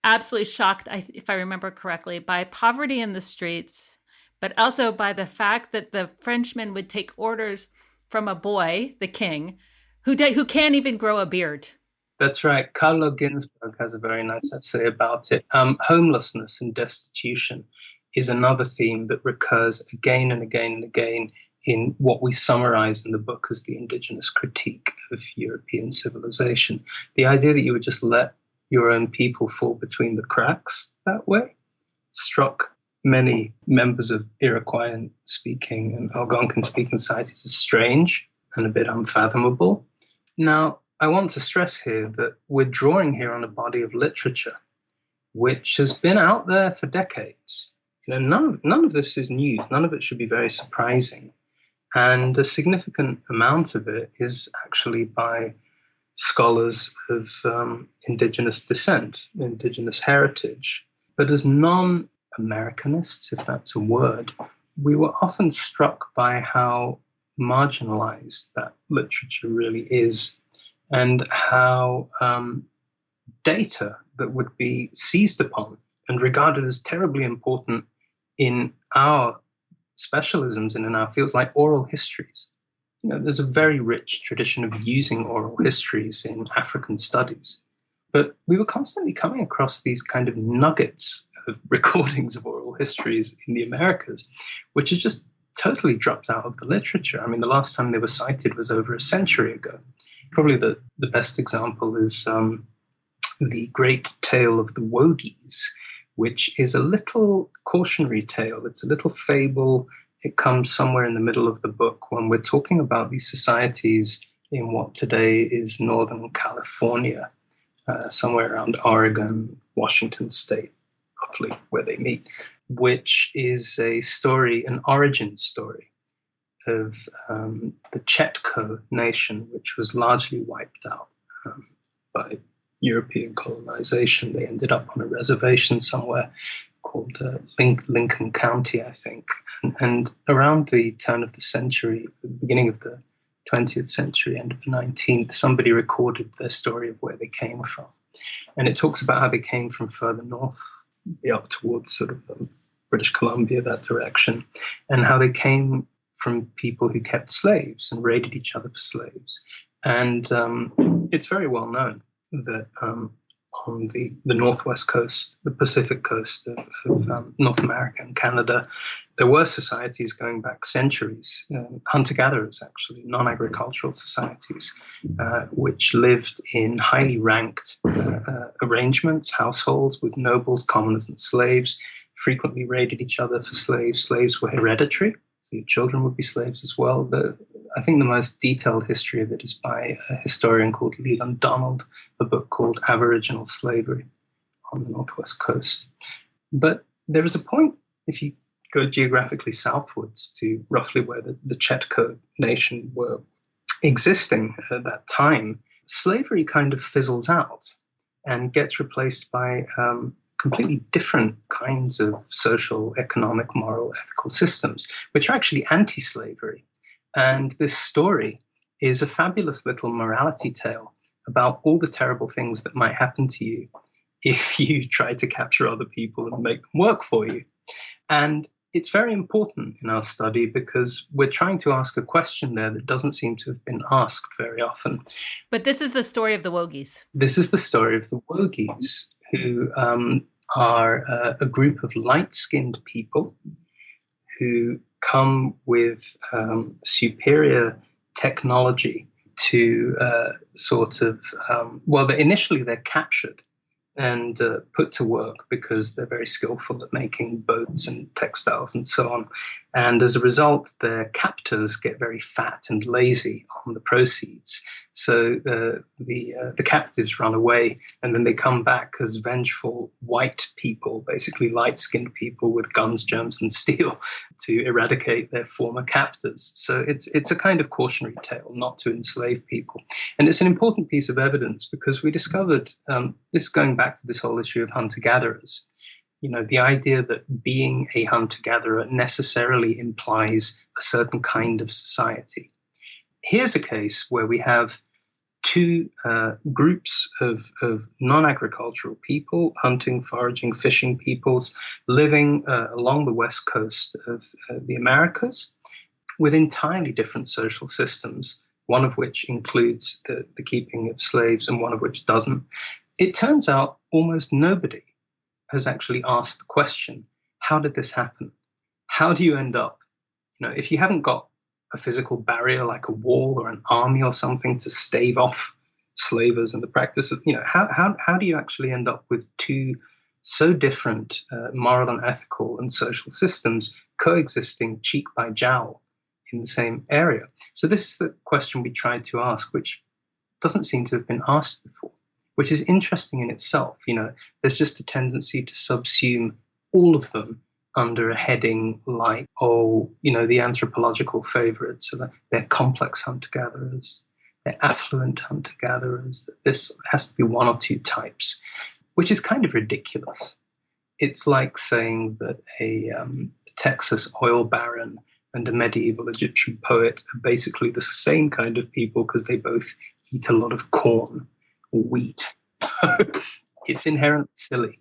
absolutely shocked, if I remember correctly, by poverty in the streets, but also by the fact that the Frenchmen would take orders from a boy, the king, who can't even grow a beard.
That's right. Carlo Ginzburg has a very nice essay about it. Homelessness and destitution is another theme that recurs again and again and again in what we summarize in the book as the indigenous critique of European civilization. The idea that you would just let your own people fall between the cracks that way struck many members of Iroquoian-speaking and Algonquin-speaking societies as strange and a bit unfathomable. Now, I want to stress here that we're drawing here on a body of literature which has been out there for decades. None of this is new. None of it should be very surprising. And a significant amount of it is actually by scholars of indigenous descent, indigenous heritage. But as non-Americanists, if that's a word, we were often struck by how marginalized that literature really is, and how data that would be seized upon and regarded as terribly important in our specialisms and in our fields, like oral histories. There's a very rich tradition of using oral histories in African studies, but we were constantly coming across these kind of nuggets of recordings of oral histories in the Americas, which had just totally dropped out of the literature. I mean, the last time they were cited was over a century ago. Probably the best example is the great tale of the Wogies, which is a little cautionary tale. It's a little fable. It comes somewhere in the middle of the book when we're talking about these societies in what today is Northern California, somewhere around Oregon, Washington State, roughly where they meet, which is a story, an origin story of the Chetco nation, which was largely wiped out by European colonization. They ended up on a reservation somewhere called Lincoln County, I think. And around the turn of the century, the beginning of the 20th century, end of the 19th, somebody recorded their story of where they came from. And it talks about how they came from further north, up towards sort of British Columbia, that direction, and how they came from people who kept slaves and raided each other for slaves. And it's very well known that on the northwest coast, the Pacific coast of North America and Canada, there were societies going back centuries, hunter-gatherers actually, non-agricultural societies, which lived in highly ranked arrangements, households with nobles, commoners, and slaves, frequently raided each other for slaves. Slaves were hereditary, so your children would be slaves as well. I think the most detailed history of it is by a historian called Leland Donald, a book called Aboriginal Slavery on the Northwest Coast. But there is a point, if you go geographically southwards to roughly where the Chetco nation were existing at that time, slavery kind of fizzles out and gets replaced by completely different kinds of social, economic, moral, ethical systems, which are actually anti-slavery. And this story is a fabulous little morality tale about all the terrible things that might happen to you if you try to capture other people and make them work for you. And it's very important in our study because we're trying to ask a question there that doesn't seem to have been asked very often.
But this is the story of the Wogies.
This is the story of the Wogies, who are a group of light-skinned people who come with superior technology to initially they're captured and put to work because they're very skillful at making boats and textiles and so on. And as a result, their captors get very fat and lazy on the proceeds. So the captives run away, and then they come back as vengeful white people, basically light-skinned people with guns, germs, and steel to eradicate their former captors. So it's a kind of cautionary tale not to enslave people. And it's an important piece of evidence because we discovered, this going back to this whole issue of hunter-gatherers, the idea that being a hunter-gatherer necessarily implies a certain kind of society. Here's a case where we have two groups of non-agricultural people, hunting, foraging, fishing peoples, living along the west coast of the Americas with entirely different social systems, one of which includes the keeping of slaves and one of which doesn't. It turns out almost nobody has actually asked the question, how did this happen? How do you end up, if you haven't got a physical barrier like a wall or an army or something to stave off slavers and the practice of, how do you actually end up with two so different moral and ethical and social systems coexisting cheek by jowl in the same area? So this is the question we tried to ask, which doesn't seem to have been asked before, which is interesting in itself. There's just a tendency to subsume all of them under a heading like, the anthropological favorites, so they're complex hunter-gatherers, they're affluent hunter-gatherers, this has to be one or two types, which is kind of ridiculous. It's like saying that a Texas oil baron and a medieval Egyptian poet are basically the same kind of people because they both eat a lot of corn or wheat. It's inherently silly.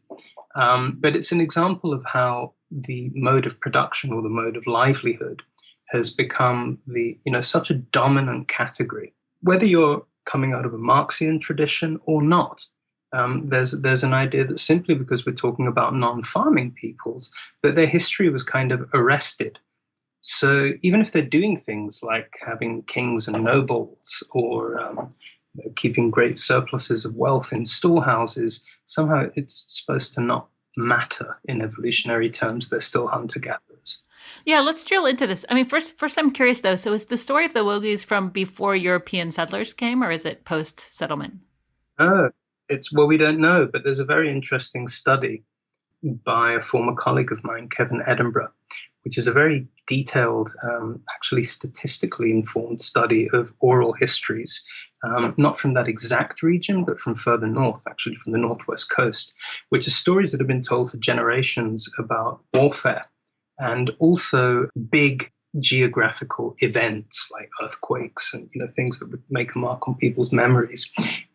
But it's an example of how the mode of production or the mode of livelihood has become such a dominant category. Whether you're coming out of a Marxian tradition or not, there's an idea that simply because we're talking about non-farming peoples, that their history was kind of arrested. So even if they're doing things like having kings and nobles or keeping great surpluses of wealth in storehouses, somehow it's supposed to not matter in evolutionary terms. They're still hunter-gatherers.
Yeah, let's drill into this. I mean, first I'm curious, though. So is the story of the Wogis from before European settlers came, or is it post-settlement?
We don't know, but there's a very interesting study by a former colleague of mine, Kevin Edinburgh, which is a very detailed, actually statistically informed study of oral histories, not from that exact region, but from further north, actually from the northwest coast, which are stories that have been told for generations about warfare and also big geographical events like earthquakes and things that would make a mark on people's memories.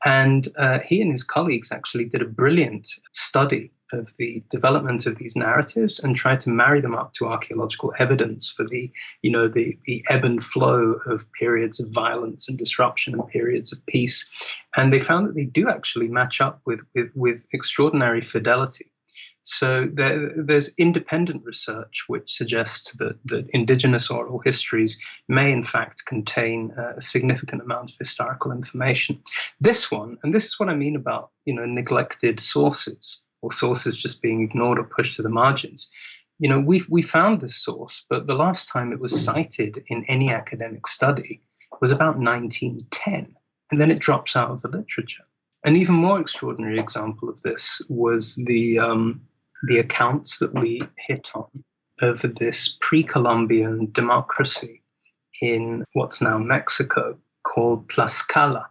And he and his colleagues actually did a brilliant study of the development of these narratives and tried to marry them up to archaeological evidence for the ebb and flow of periods of violence and disruption and periods of peace. And they found that they do actually match up with extraordinary fidelity. So there's independent research which suggests that indigenous oral histories may in fact contain a significant amount of historical information. This one, and this is what I mean about neglected sources or sources just being ignored or pushed to the margins. We found this source, but the last time it was cited in any academic study was about 1910, and then it drops out of the literature. An even more extraordinary example of this was the accounts that we hit on of this pre-Columbian democracy in what's now Mexico called Tlaxcala.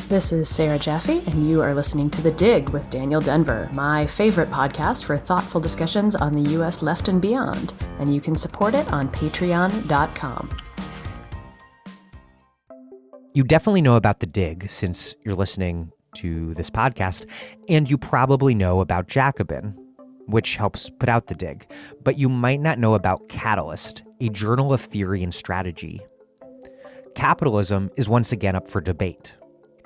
This is Sarah Jaffe, and you are listening to The Dig with Daniel Denver, my favorite podcast for thoughtful discussions on the U.S. left and beyond, and you can support it on patreon.com.
You definitely know about The Dig since you're listening to this podcast, and you probably know about Jacobin, which helps put out The Dig, but you might not know about Catalyst, a journal of theory and strategy. Capitalism is once again up for debate.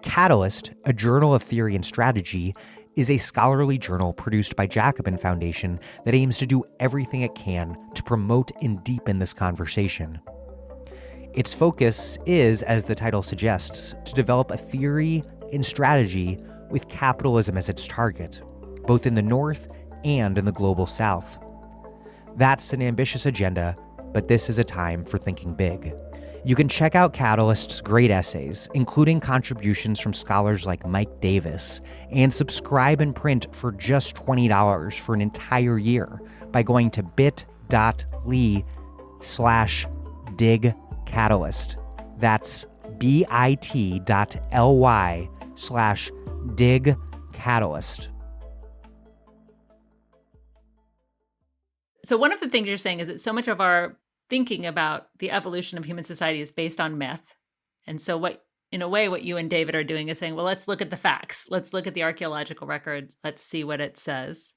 Catalyst, a journal of theory and strategy, is a scholarly journal produced by Jacobin Foundation that aims to do everything it can to promote and deepen this conversation. Its focus is, as the title suggests, to develop a theory and strategy with capitalism as its target, both in the North and in the global South. That's an ambitious agenda, but this is a time for thinking big. You can check out Catalyst's great essays, including contributions from scholars like Mike Davis, and subscribe in print for just $20 for an entire year by going to bit.ly/digcatalyst. That's bit.ly/digcatalyst.
So one of the things you're saying is that so much of our thinking about the evolution of human society is based on myth. And so what in a way, what you and David are doing is saying, well, let's look at the facts. Let's look at the archaeological record. Let's see what it says.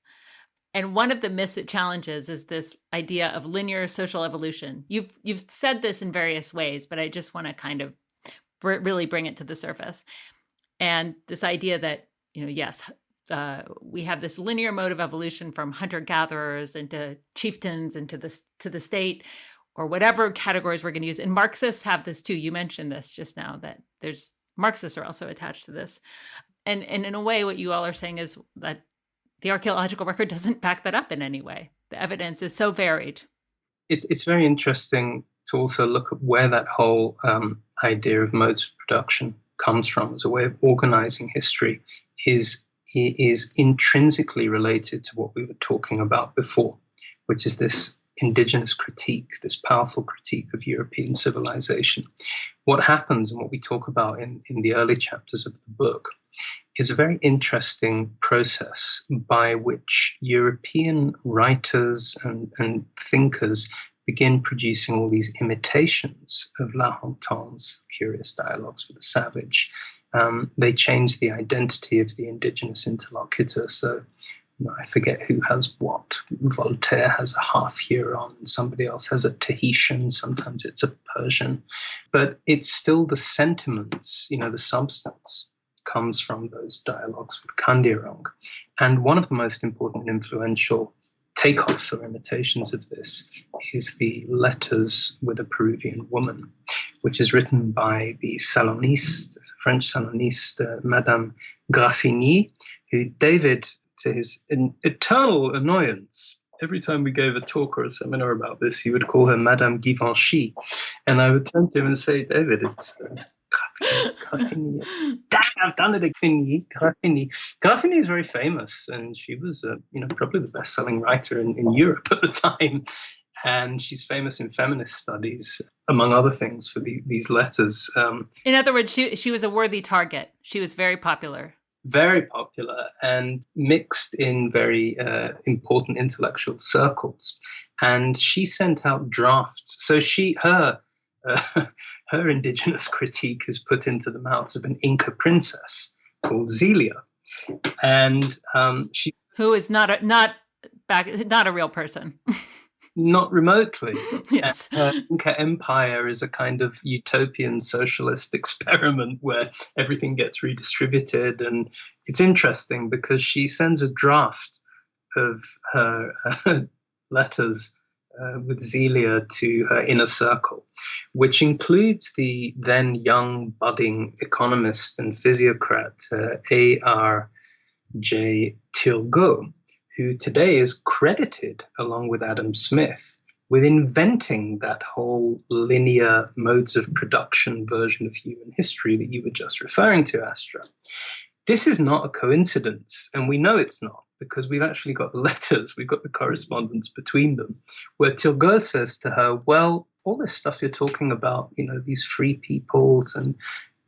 And one of the myths it challenges is this idea of linear social evolution. You've said this in various ways, but I just want to kind of really bring it to the surface. And this idea that, yes, we have this linear mode of evolution from hunter-gatherers into chieftains into to the state, or whatever categories we're going to use. And Marxists have this too. You mentioned this just now, that there's Marxists are also attached to this. And in a way, what you all are saying is that the archaeological record doesn't back that up in any way. The evidence is so varied.
It's very interesting to also look at where that whole idea of modes of production comes from as a way of organizing history is intrinsically related to what we were talking about before, which is this indigenous critique, this powerful critique of European civilization. What happens and what we talk about in the early chapters of the book is a very interesting process by which European writers and thinkers begin producing all these imitations of La Hontan's curious dialogues with the savage. They change the identity of the indigenous interlocutor. So, I forget who has what. Voltaire has a half Huron, somebody else has a Tahitian, sometimes it's a Persian. But it's still the sentiments, the substance comes from those dialogues with Kandiarong. And one of the most important and influential takeoffs or imitations of this is the Letters with a Peruvian Woman, which is written by the saloniste, French saloniste, Madame Graffigny, who David, to his eternal annoyance, every time we gave a talk or a seminar about this, he would call her Madame Givenchy. And I would turn to him and say, David, it's Graffigny. Damn, I've done it, Graffigny. Graffigny is very famous, and she was, probably the best-selling writer in Europe at the time. And she's famous in feminist studies, among other things, for these letters.
In other words, she was a worthy target. She was very popular.
Very popular and mixed in very important intellectual circles. And she sent out drafts. So her indigenous critique is put into the mouths of an Inca princess called Zelia. And she...
Who is not a real person.
Not remotely.
Yes.
Inca Empire is a kind of utopian socialist experiment where everything gets redistributed. And it's interesting because she sends a draft of her letters with Zelia to her inner circle, which includes the then young budding economist and physiocrat A.R.J. Turgot, who today is credited, along with Adam Smith, with inventing that whole linear modes of production version of human history that you were just referring to, Astra. This is not a coincidence, and we know it's not, because we've actually got the letters, we've got the correspondence between them, where Turgot says to her, well, all this stuff you're talking about, these free peoples, and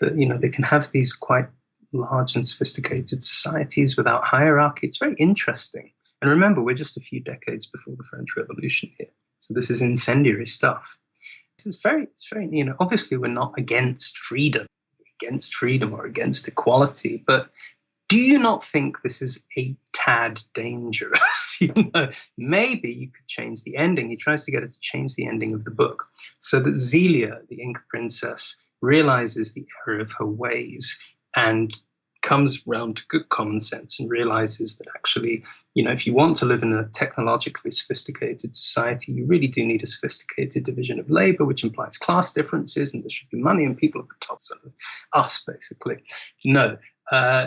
that, they can have these quite large and sophisticated societies without hierarchy. It's very interesting. And remember, we're just a few decades before the French Revolution here. So this is incendiary stuff. It's very, obviously we're not against freedom or against equality, but do you not think this is a tad dangerous? Maybe you could change the ending. He tries to get her to change the ending of the book so that Zelia, the Inca princess, realizes the error of her ways and comes round to good common sense and realizes that actually, if you want to live in a technologically sophisticated society, you really do need a sophisticated division of labor, which implies class differences, and there should be money and people at the top, sort of us, basically. No,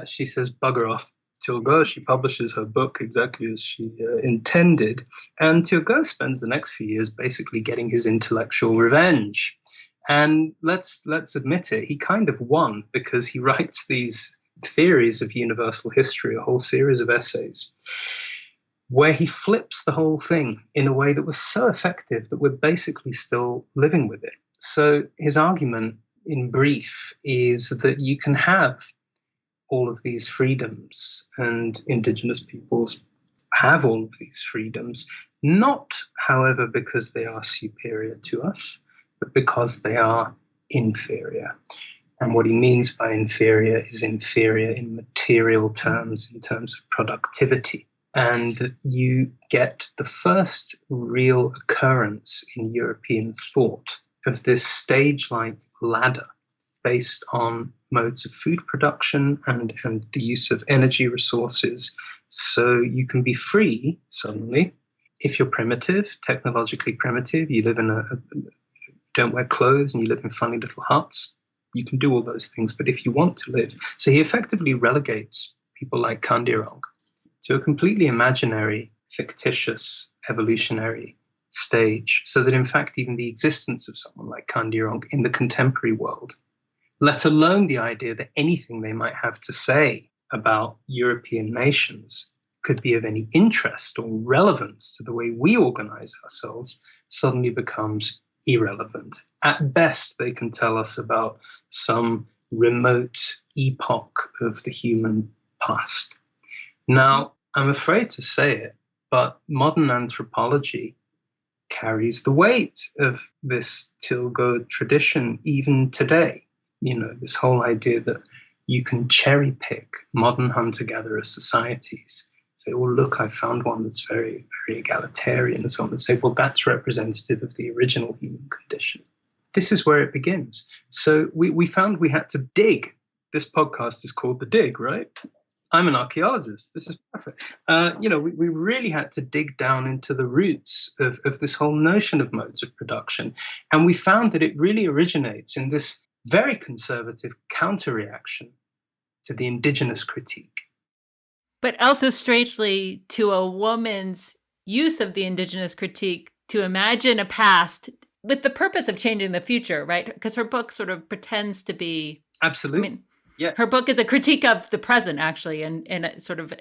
she says, bugger off. Turgot, she publishes her book exactly as she intended, and Turgot spends the next few years basically getting his intellectual revenge. And let's admit it, he kind of won, because he writes these theories of universal history, a whole series of essays, where he flips the whole thing in a way that was so effective that we're basically still living with it. So his argument, in brief, is that you can have all of these freedoms, and indigenous peoples have all of these freedoms, not, however, because they are superior to us, but because they are inferior. And what he means by inferior is inferior in material terms, in terms of productivity. And you get the first real occurrence in European thought of this stage-like ladder based on modes of food production and the use of energy resources. So you can be free suddenly if you're primitive, technologically primitive. You live don't wear clothes and you live in funny little huts. You can do all those things. But if you want to live, so he effectively relegates people like Kandirong to a completely imaginary, fictitious, evolutionary stage, so that in fact even the existence of someone like Kandirong in the contemporary world, let alone the idea that anything they might have to say about European nations could be of any interest or relevance to the way we organize ourselves, suddenly becomes irrelevant. At best, they can tell us about some remote epoch of the human past. Now, I'm afraid to say it, but modern anthropology carries the weight of this Tilgoed tradition even today. You know, this whole idea that you can cherry pick modern hunter-gatherer societies. Say, oh, look, I found one that's very, very egalitarian, and so on, and say, well, that's representative of the original human condition. This is where it begins. So we found we had to dig. This podcast is called The Dig, right? I'm an archaeologist. This is perfect. We really had to dig down into the roots of this whole notion of modes of production. And we found that it really originates in this very conservative counter-reaction to the indigenous critique.
But also strangely to a woman's use of the indigenous critique to imagine a past with the purpose of changing the future, right? Because her book sort of pretends to be...
Absolutely. Yes.
Her book is a critique of the present, actually, and sort of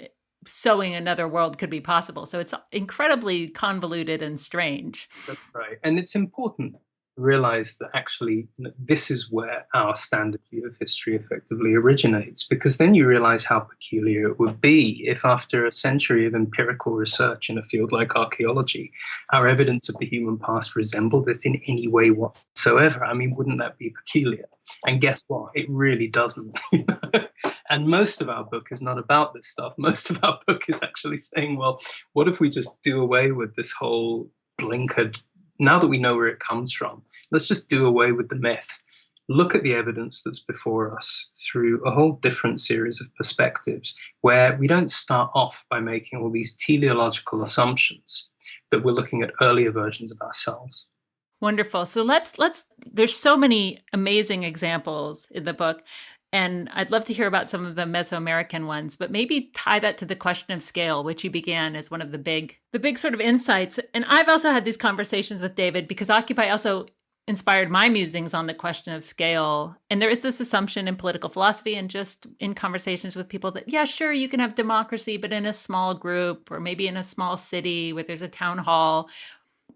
sewing another world could be possible. So it's incredibly convoluted and strange.
That's right. And it's important to realize that actually this is where our standard view of history effectively originates, because then you realize how peculiar it would be if after a century of empirical research in a field like archaeology, our evidence of the human past resembled it in any way whatsoever. I mean, wouldn't that be peculiar? And guess what? It really doesn't. And most of our book is not about this stuff. Most of our book is actually saying, well, what if we just do away with this whole blinkered, now that we know where it comes from, let's just do away with the myth. Look at the evidence that's before us through a whole different series of perspectives where we don't start off by making all these teleological assumptions that we're looking at earlier versions of ourselves.
Wonderful. So let's there's so many amazing examples in the book, and I'd love to hear about some of the Mesoamerican ones, but maybe tie that to the question of scale, which you began as one of the big sort of insights. And I've also had these conversations with David because Occupy also inspired my musings on the question of scale. And there is this assumption in political philosophy and just in conversations with people that, yeah, sure, you can have democracy, but in a small group or maybe in a small city where there's a town hall.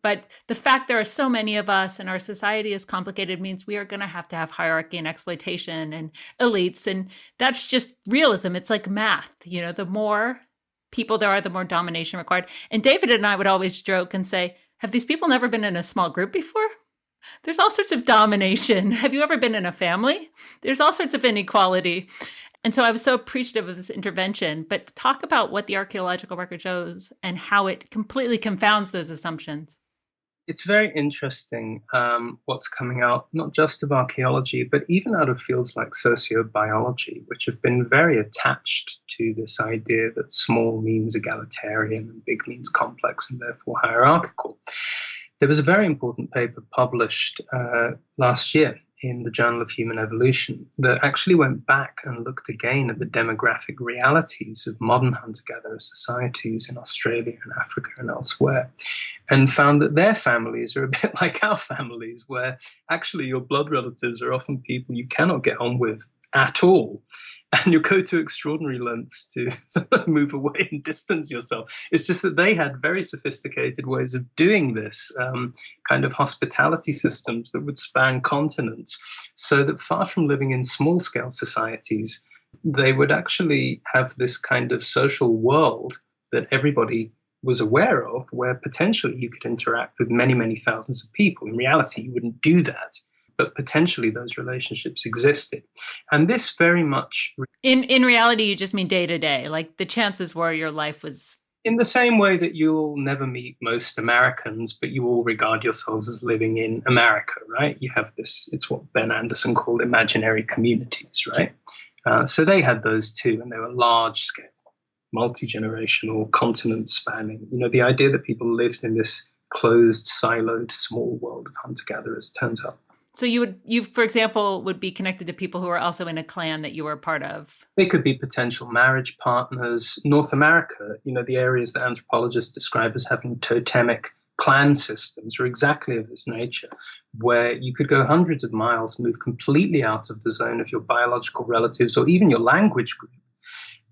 But the fact there are so many of us and our society is complicated means we are going to have hierarchy and exploitation and elites. And that's just realism. It's like math. You know, the more people there are, the more domination required. And David and I would always joke and say, have these people never been in a small group before? There's all sorts of domination. Have you ever been in a family? There's all sorts of inequality. And so I was so appreciative of this intervention. But talk about what the archaeological record shows and how it completely confounds those assumptions.
It's very interesting what's coming out, not just of archaeology, but even out of fields like sociobiology, which have been very attached to this idea that small means egalitarian and big means complex and therefore hierarchical. There was a very important paper published last year in the Journal of Human Evolution that actually went back and looked again at the demographic realities of modern hunter-gatherer societies in Australia and Africa and elsewhere, and found that their families are a bit like our families, where actually your blood relatives are often people you cannot get on with at all. And you go to extraordinary lengths to move away and distance yourself. It's just that they had very sophisticated ways of doing this, kind of hospitality systems that would span continents, so that far from living in small-scale societies, they would actually have this kind of social world that everybody was aware of, where potentially you could interact with many, many thousands of people. In reality, you wouldn't do that. but potentially those relationships existed. And this very much...
In reality, you just mean day to day, like the chances were your life was...
In the same way that you'll never meet most Americans, but you all regard yourselves as living in America, right? You have this, it's what Ben Anderson called imaginary communities, right? So they had those too, and they were large scale, multi-generational, continent spanning. You know, the idea that people lived in this closed, siloed, small world of hunter-gatherers turns out.
So you, for example, would be connected to people who are also in a clan that you were a part of.
They could be potential marriage partners. North America, you know, the areas that anthropologists describe as having totemic clan systems are exactly of this nature, where you could go hundreds of miles, move completely out of the zone of your biological relatives or even your language group,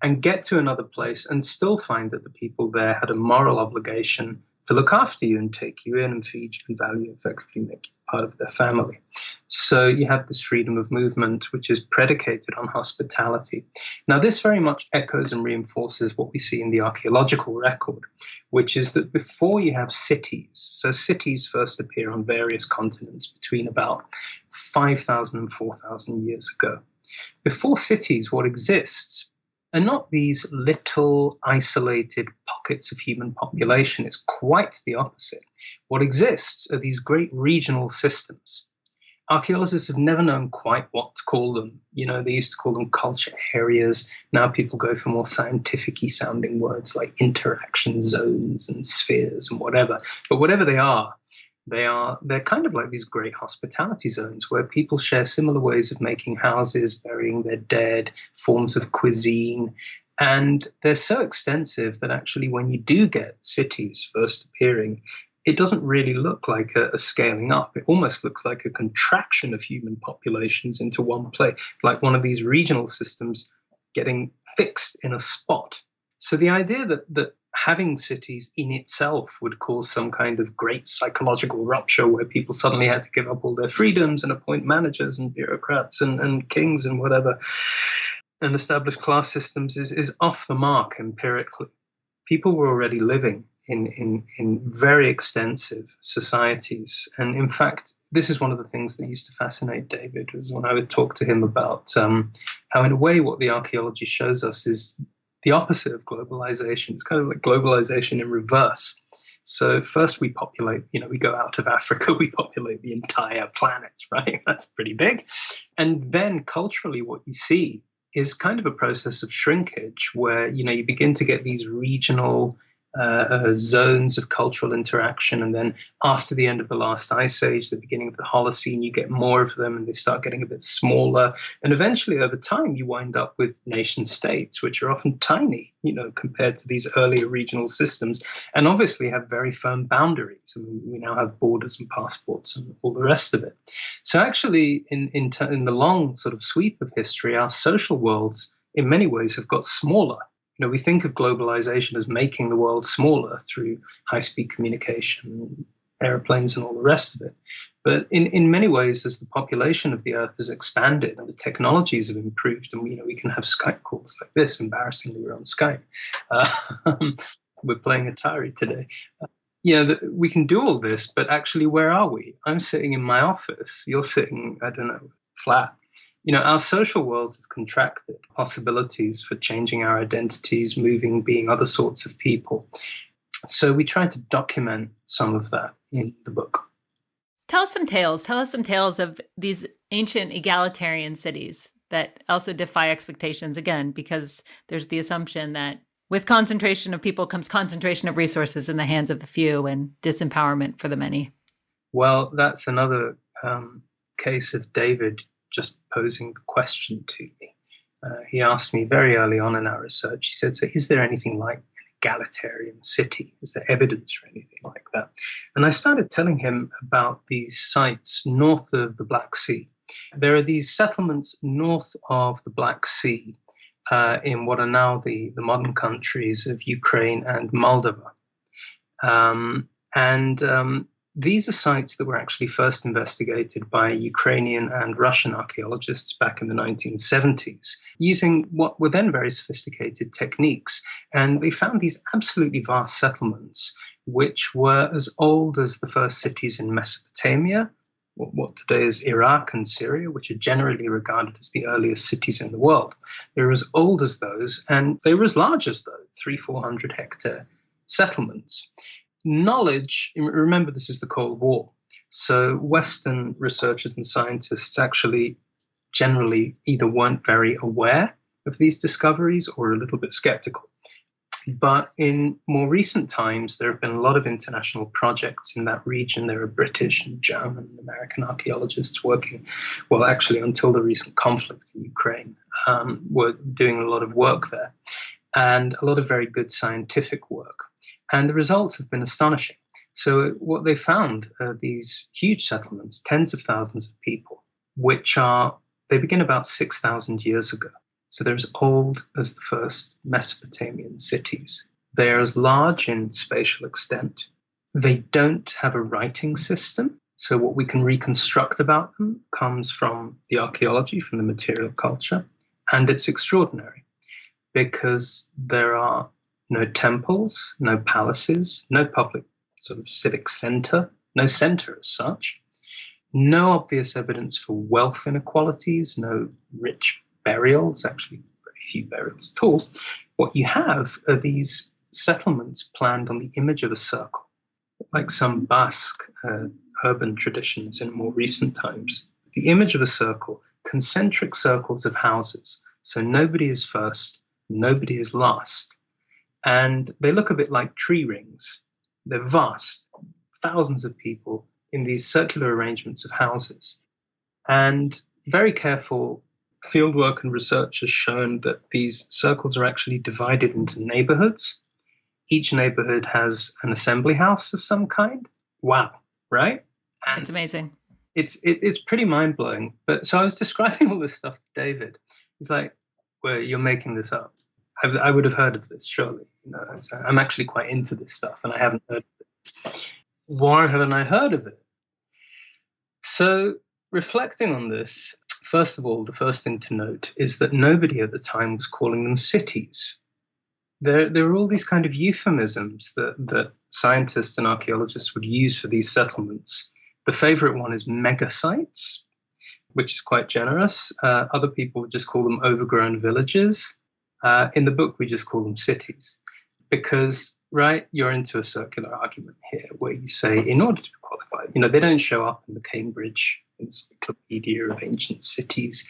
and get to another place and still find that the people there had a moral obligation to look after you and take you in and feed you and value, effectively make you part of their family. So you have this freedom of movement, which is predicated on hospitality. Now, this very much echoes and reinforces what we see in the archaeological record, which is that before you have cities, so cities first appear on various continents between about 5,000 and 4,000 years ago. Before cities, what exists are not these little isolated pockets of human population. It's quite the opposite. What exists are these great regional systems. Archaeologists have never known quite what to call them. You know, they used to call them culture areas. Now people go for more scientific-y sounding words like interaction zones and spheres and whatever. But whatever they're kind of like these great hospitality zones where people share similar ways of making houses, burying their dead, forms of cuisine. And they're so extensive that actually when you do get cities first appearing, it doesn't really look like a scaling up. It almost looks like a contraction of human populations into one place, like one of these regional systems getting fixed in a spot. So the idea that having cities in itself would cause some kind of great psychological rupture where people suddenly had to give up all their freedoms and appoint managers and bureaucrats and kings and whatever, and establish class systems is off the mark empirically. People were already living in very extensive societies. And in fact, this is one of the things that used to fascinate David, was when I would talk to him about how in a way what the archaeology shows us is the opposite of globalization. It's kind of like globalization in reverse. So first we populate, we go out of Africa, we populate the entire planet, right? That's pretty big. And then culturally what you see is kind of a process of shrinkage where, you begin to get these regional zones of cultural interaction. And then after the end of the last ice age, the beginning of the Holocene, you get more of them and they start getting a bit smaller. And eventually over time, you wind up with nation states, which are often tiny, compared to these earlier regional systems, and obviously have very firm boundaries. I mean, we now have borders and passports and all the rest of it. So actually, in the long sort of sweep of history, our social worlds in many ways have got smaller. We think of globalization as making the world smaller through high-speed communication, airplanes, and all the rest of it. But in many ways, as the population of the Earth has expanded and the technologies have improved, and we can have Skype calls like this. Embarrassingly, we're on Skype. We're playing Atari today. We can do all this, but actually, where are we? I'm sitting in my office. You're sitting, I don't know, flat. Our social worlds have contracted. Possibilities for changing our identities, moving, being other sorts of people. So we try to document some of that in the book.
Tell us some tales of these ancient egalitarian cities that also defy expectations, again, because there's the assumption that with concentration of people comes concentration of resources in the hands of the few and disempowerment for the many.
Well, that's another case of David just posing the question to me. He asked me very early on in our research, he said, so is there anything like an egalitarian city? Is there evidence for anything like that? And I started telling him about these sites north of the Black Sea. There are these settlements north of the Black Sea in what are now the modern countries of Ukraine and Moldova. These are sites that were actually first investigated by Ukrainian and Russian archaeologists back in the 1970s, using what were then very sophisticated techniques. And they found these absolutely vast settlements, which were as old as the first cities in Mesopotamia what today is Iraq and Syria, which are generally regarded as the earliest cities in the world. They're as old as those, and they were as large as those, 300-400 hectare settlements. Knowledge, remember this is the Cold War, so Western researchers and scientists actually generally either weren't very aware of these discoveries or a little bit skeptical. But in more recent times, there have been a lot of international projects in that region. There are British and German and American archaeologists working, well, actually until the recent conflict in Ukraine, were doing a lot of work there, and a lot of very good scientific work. And the results have been astonishing. So what they found are these huge settlements, tens of thousands of people, they begin about 6,000 years ago. So they're as old as the first Mesopotamian cities. They're as large in spatial extent. They don't have a writing system. So what we can reconstruct about them comes from the archaeology, from the material culture. And it's extraordinary because there are no temples, no palaces, no public sort of civic center, no center as such, no obvious evidence for wealth inequalities, no rich burials, actually very few burials at all. What you have are these settlements planned on the image of a circle, like some Basque urban traditions in more recent times. The image of a circle, concentric circles of houses. So nobody is first, nobody is last. And they look a bit like tree rings. They're vast, thousands of people in these circular arrangements of houses. And very careful fieldwork and research has shown that these circles are actually divided into neighborhoods. Each neighborhood has an assembly house of some kind. Wow, right? And
it's amazing.
It's pretty mind-blowing. But so I was describing all this stuff to David. He's like, well, you're making this up. I would have heard of this, surely. So I'm actually quite into this stuff, and I haven't heard of it. Why haven't I heard of it? So reflecting on this, first of all, the first thing to note is that nobody at the time was calling them cities. There were all these kind of euphemisms that scientists and archaeologists would use for these settlements. The favorite one is megasites, which is quite generous. Other people would just call them overgrown villages. In the book, we just call them cities because, right, you're into a circular argument here where you say, in order to be qualified, they don't show up in the Cambridge Encyclopedia of Ancient Cities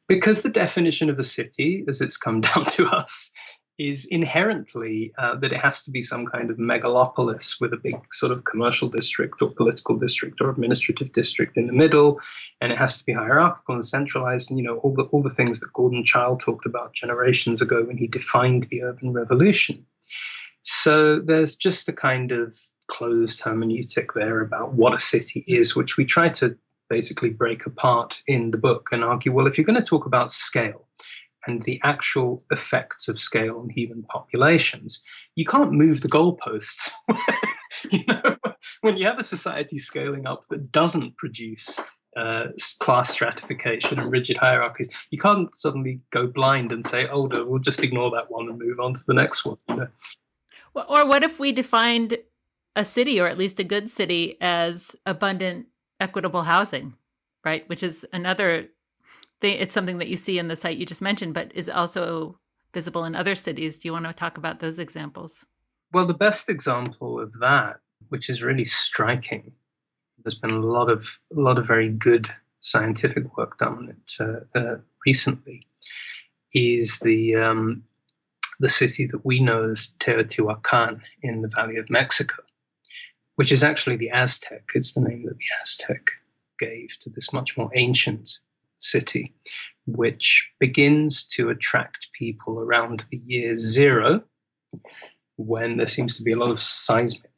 because the definition of a city, as it's come down to us, is inherently that it has to be some kind of megalopolis with a big sort of commercial district or political district or administrative district in the middle, and it has to be hierarchical and centralized, and all the things that Gordon Childe talked about generations ago when he defined the urban revolution. So there's just a kind of closed hermeneutic there about what a city is, which we try to basically break apart in the book and argue, well, if you're going to talk about scale and the actual effects of scale on human populations, you can't move the goalposts. When you have a society scaling up that doesn't produce class stratification and rigid hierarchies, you can't suddenly go blind and say, oh, no, we'll just ignore that one and move on to the next one.
Or what if we defined a city, or at least a good city, as abundant, equitable housing, right? Which is another thing. It's something that you see in the site you just mentioned, but is also visible in other cities. Do you want to talk about those examples?
Well, the best example of that, which is really striking, there's been a lot of very good scientific work done on it recently, is the city that we know as Teotihuacan in the Valley of Mexico, which is actually the Aztec. It's the name that the Aztec gave to this much more ancient city, which begins to attract people around the year 0, when there seems to be a lot of seismic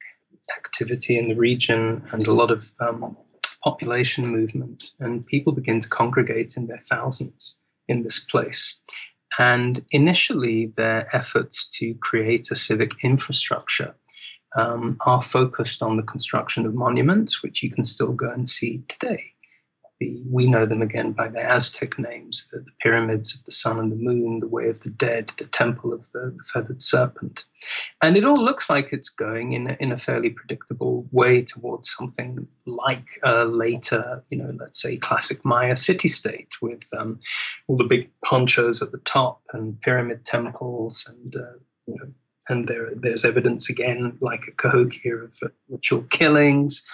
activity in the region and a lot of population movement, and people begin to congregate in their thousands in this place. And initially, their efforts to create a civic infrastructure are focused on the construction of monuments, which you can still go and see today. We know them again by their Aztec names, the pyramids of the sun and the moon, the way of the dead, the temple of the feathered serpent. And it all looks like it's going in a fairly predictable way towards something like a later, let's say classic Maya city-state with all the big ponchos at the top and pyramid temples and there's evidence again, like a Cahokia of ritual killings.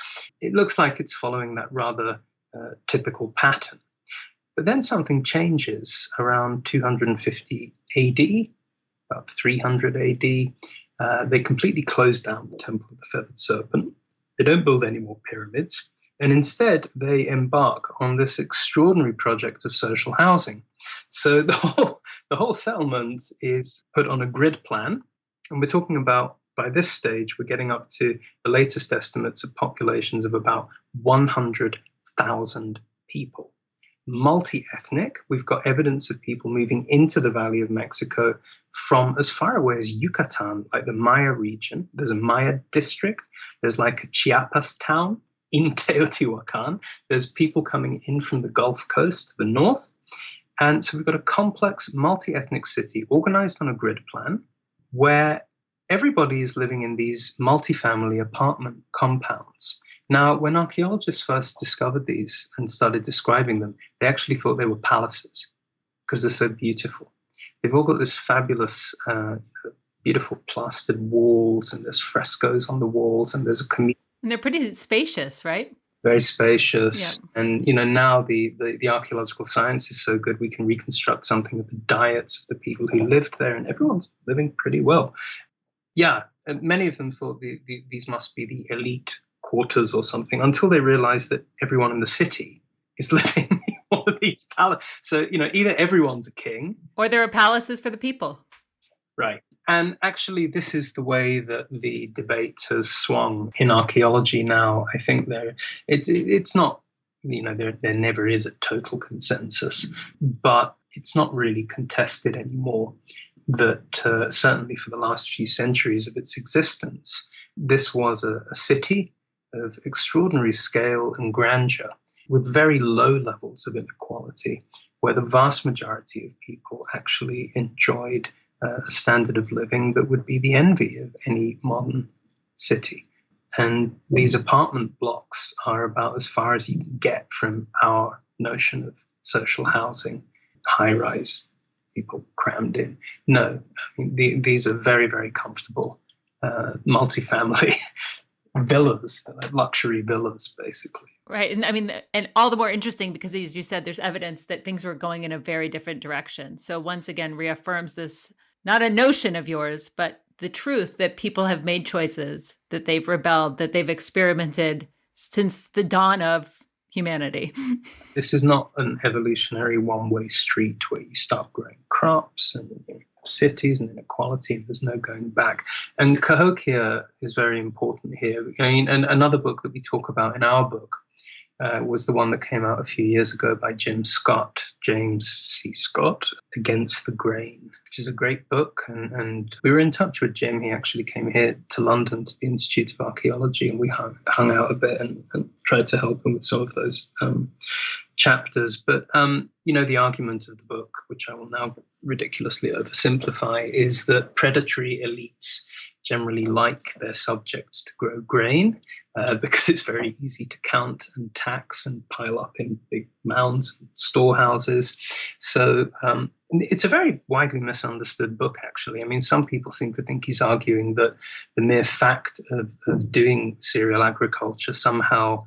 It looks like it's following that rather typical pattern. But then something changes around 250 AD, about 300 AD. They completely close down the Temple of the Feathered Serpent. They don't build any more pyramids. And instead, they embark on this extraordinary project of social housing. So the whole settlement is put on a grid plan. And we're talking about, by this stage, we're getting up to the latest estimates of populations of about 100,000 people. Multi-ethnic, we've got evidence of people moving into the Valley of Mexico from as far away as Yucatan, like the Maya region. There's a Maya district. There's like a Chiapas town in Teotihuacan. There's people coming in from the Gulf Coast to the north. And so we've got a complex multi-ethnic city organized on a grid plan where everybody is living in these multifamily apartment compounds. Now, when archaeologists first discovered these and started describing them, they actually thought they were palaces because they're so beautiful. They've all got this fabulous, beautiful plastered walls, and there's frescoes on the walls, and there's a community.
And they're pretty spacious, right?
Very spacious.
Yep.
And, now the archaeological science is so good, we can reconstruct something of the diets of the people who lived there, and everyone's living pretty well. Yeah, many of them thought these must be the elite quarters or something, until they realized that everyone in the city is living in one of these palaces. So, either everyone's a king,
or there are palaces for the people.
Right. And actually, this is the way that the debate has swung in archaeology now. I think it's not, there never is a total consensus, but it's not really contested anymore that certainly for the last few centuries of its existence, this was a city of extraordinary scale and grandeur with very low levels of inequality, where the vast majority of people actually enjoyed a standard of living that would be the envy of any modern city. And these apartment blocks are about as far as you can get from our notion of social housing, high-rise, people crammed in. No, these are very, very comfortable multifamily villas, like luxury villas, basically.
Right. And all the more interesting because, as you said, there's evidence that things were going in a very different direction. So once again, reaffirms this, not a notion of yours, but the truth that people have made choices, that they've rebelled, that they've experimented since the dawn of humanity.
This is not an evolutionary one-way street where you start growing crops and cities and inequality, and there's no going back. And Cahokia is very important here. And another book that we talk about in our book was the one that came out a few years ago by James C. Scott, Against the Grain, which is a great book. And we were in touch with Jim. He actually came here to London to the Institute of Archaeology, and we hung out a bit and tried to help him with some of those chapters. But, the argument of the book, which I will now ridiculously oversimplify, is that predatory elites generally like their subjects to grow grain because it's very easy to count and tax and pile up in big mounds and storehouses. So it's a very widely misunderstood book, actually. Some people seem to think he's arguing that the mere fact of doing cereal agriculture somehow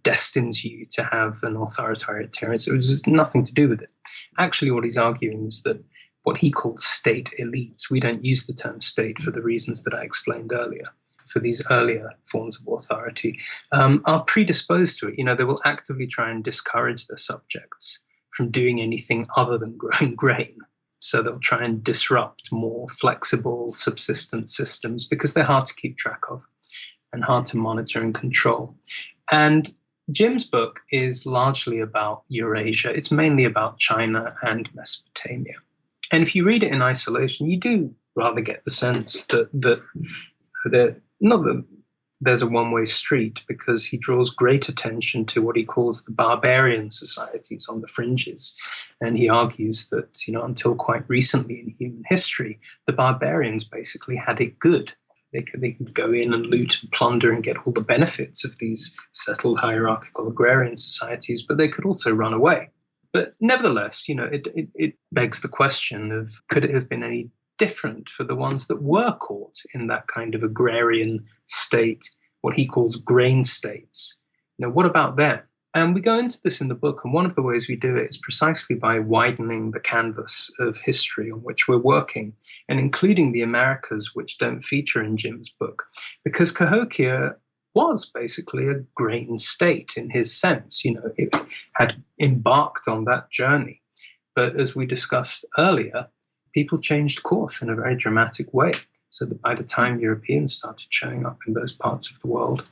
destines you to have an authoritarian. So it has nothing to do with it. Actually, what he's arguing is that what he calls state elites, we don't use the term state for the reasons that I explained earlier, for these earlier forms of authority, are predisposed to it. They will actively try and discourage their subjects from doing anything other than growing grain. So they'll try and disrupt more flexible subsistence systems because they're hard to keep track of and hard to monitor and control. And Jim's book is largely about Eurasia. It's mainly about China and Mesopotamia. And if you read it in isolation, you do rather get the sense that they're not that there's a one-way street, because he draws great attention to what he calls the barbarian societies on the fringes. And he argues that, until quite recently in human history, the barbarians basically had it good. They could go in and loot and plunder and get all the benefits of these settled hierarchical agrarian societies, but they could also run away. But nevertheless, it begs the question of, could it have been any different for the ones that were caught in that kind of agrarian state, what he calls grain states? What about them? And we go into this in the book, and one of the ways we do it is precisely by widening the canvas of history on which we're working, and including the Americas, which don't feature in Jim's book, because Cahokia was basically a grain state in his sense. It had embarked on that journey. But as we discussed earlier, people changed course in a very dramatic way, so that by the time Europeans started showing up in those parts of the world,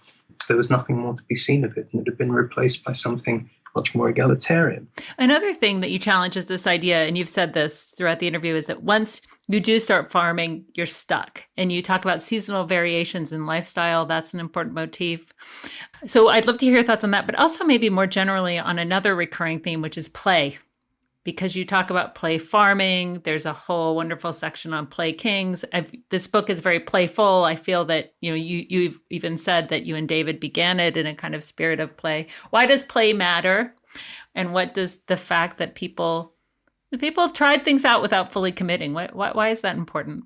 there was nothing more to be seen of it, and it had been replaced by something much more egalitarian.
Another thing that you challenge is this idea, and you've said this throughout the interview, is that once you do start farming, you're stuck. And you talk about seasonal variations in lifestyle. That's an important motif. So I'd love to hear your thoughts on that, but also maybe more generally on another recurring theme, which is play. Because you talk about play farming, there's a whole wonderful section on play kings. This book is very playful. I feel that you've even said that you and David began it in a kind of spirit of play. Why does play matter? And what does the fact that people tried things out without fully committing? Why is that important?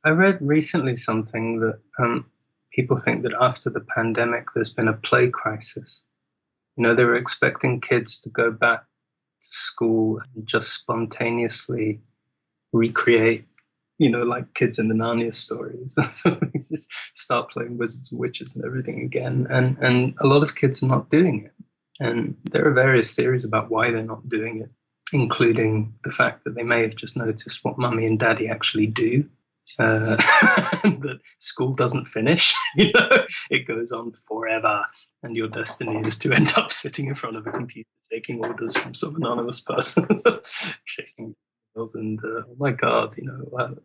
I read recently something that people think that after the pandemic, there's been a play crisis. They were expecting kids to go back to school and just spontaneously recreate, like kids in the Narnia stories. Just start playing wizards and witches and everything again. And a lot of kids are not doing it. And there are various theories about why they're not doing it, including the fact that they may have just noticed what mummy and daddy actually do. That school doesn't finish, it goes on forever, and your destiny is to end up sitting in front of a computer taking orders from some anonymous person, chasing girls. And oh my God,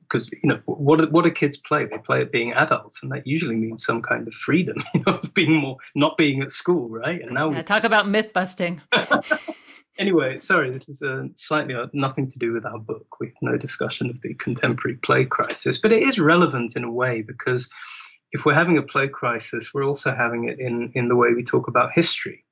because what do kids play? They play at being adults, and that usually means some kind of freedom, of being not being at school, right? And now
talk about myth busting.
Anyway, sorry, this is slightly nothing to do with our book. We have no discussion of the contemporary play crisis, but it is relevant in a way, because if we're having a play crisis, we're also having it in the way we talk about history.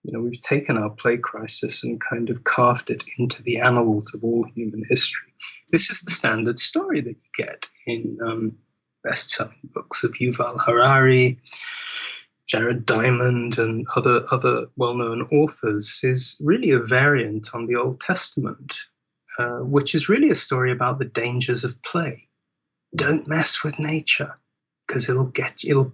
We've taken our play crisis and kind of carved it into the annals of all human history. This is the standard story that you get in best-selling books of Yuval Harari, Jared Diamond, and other well-known authors, is really a variant on the Old Testament, which is really a story about the dangers of play. Don't mess with nature, because it'll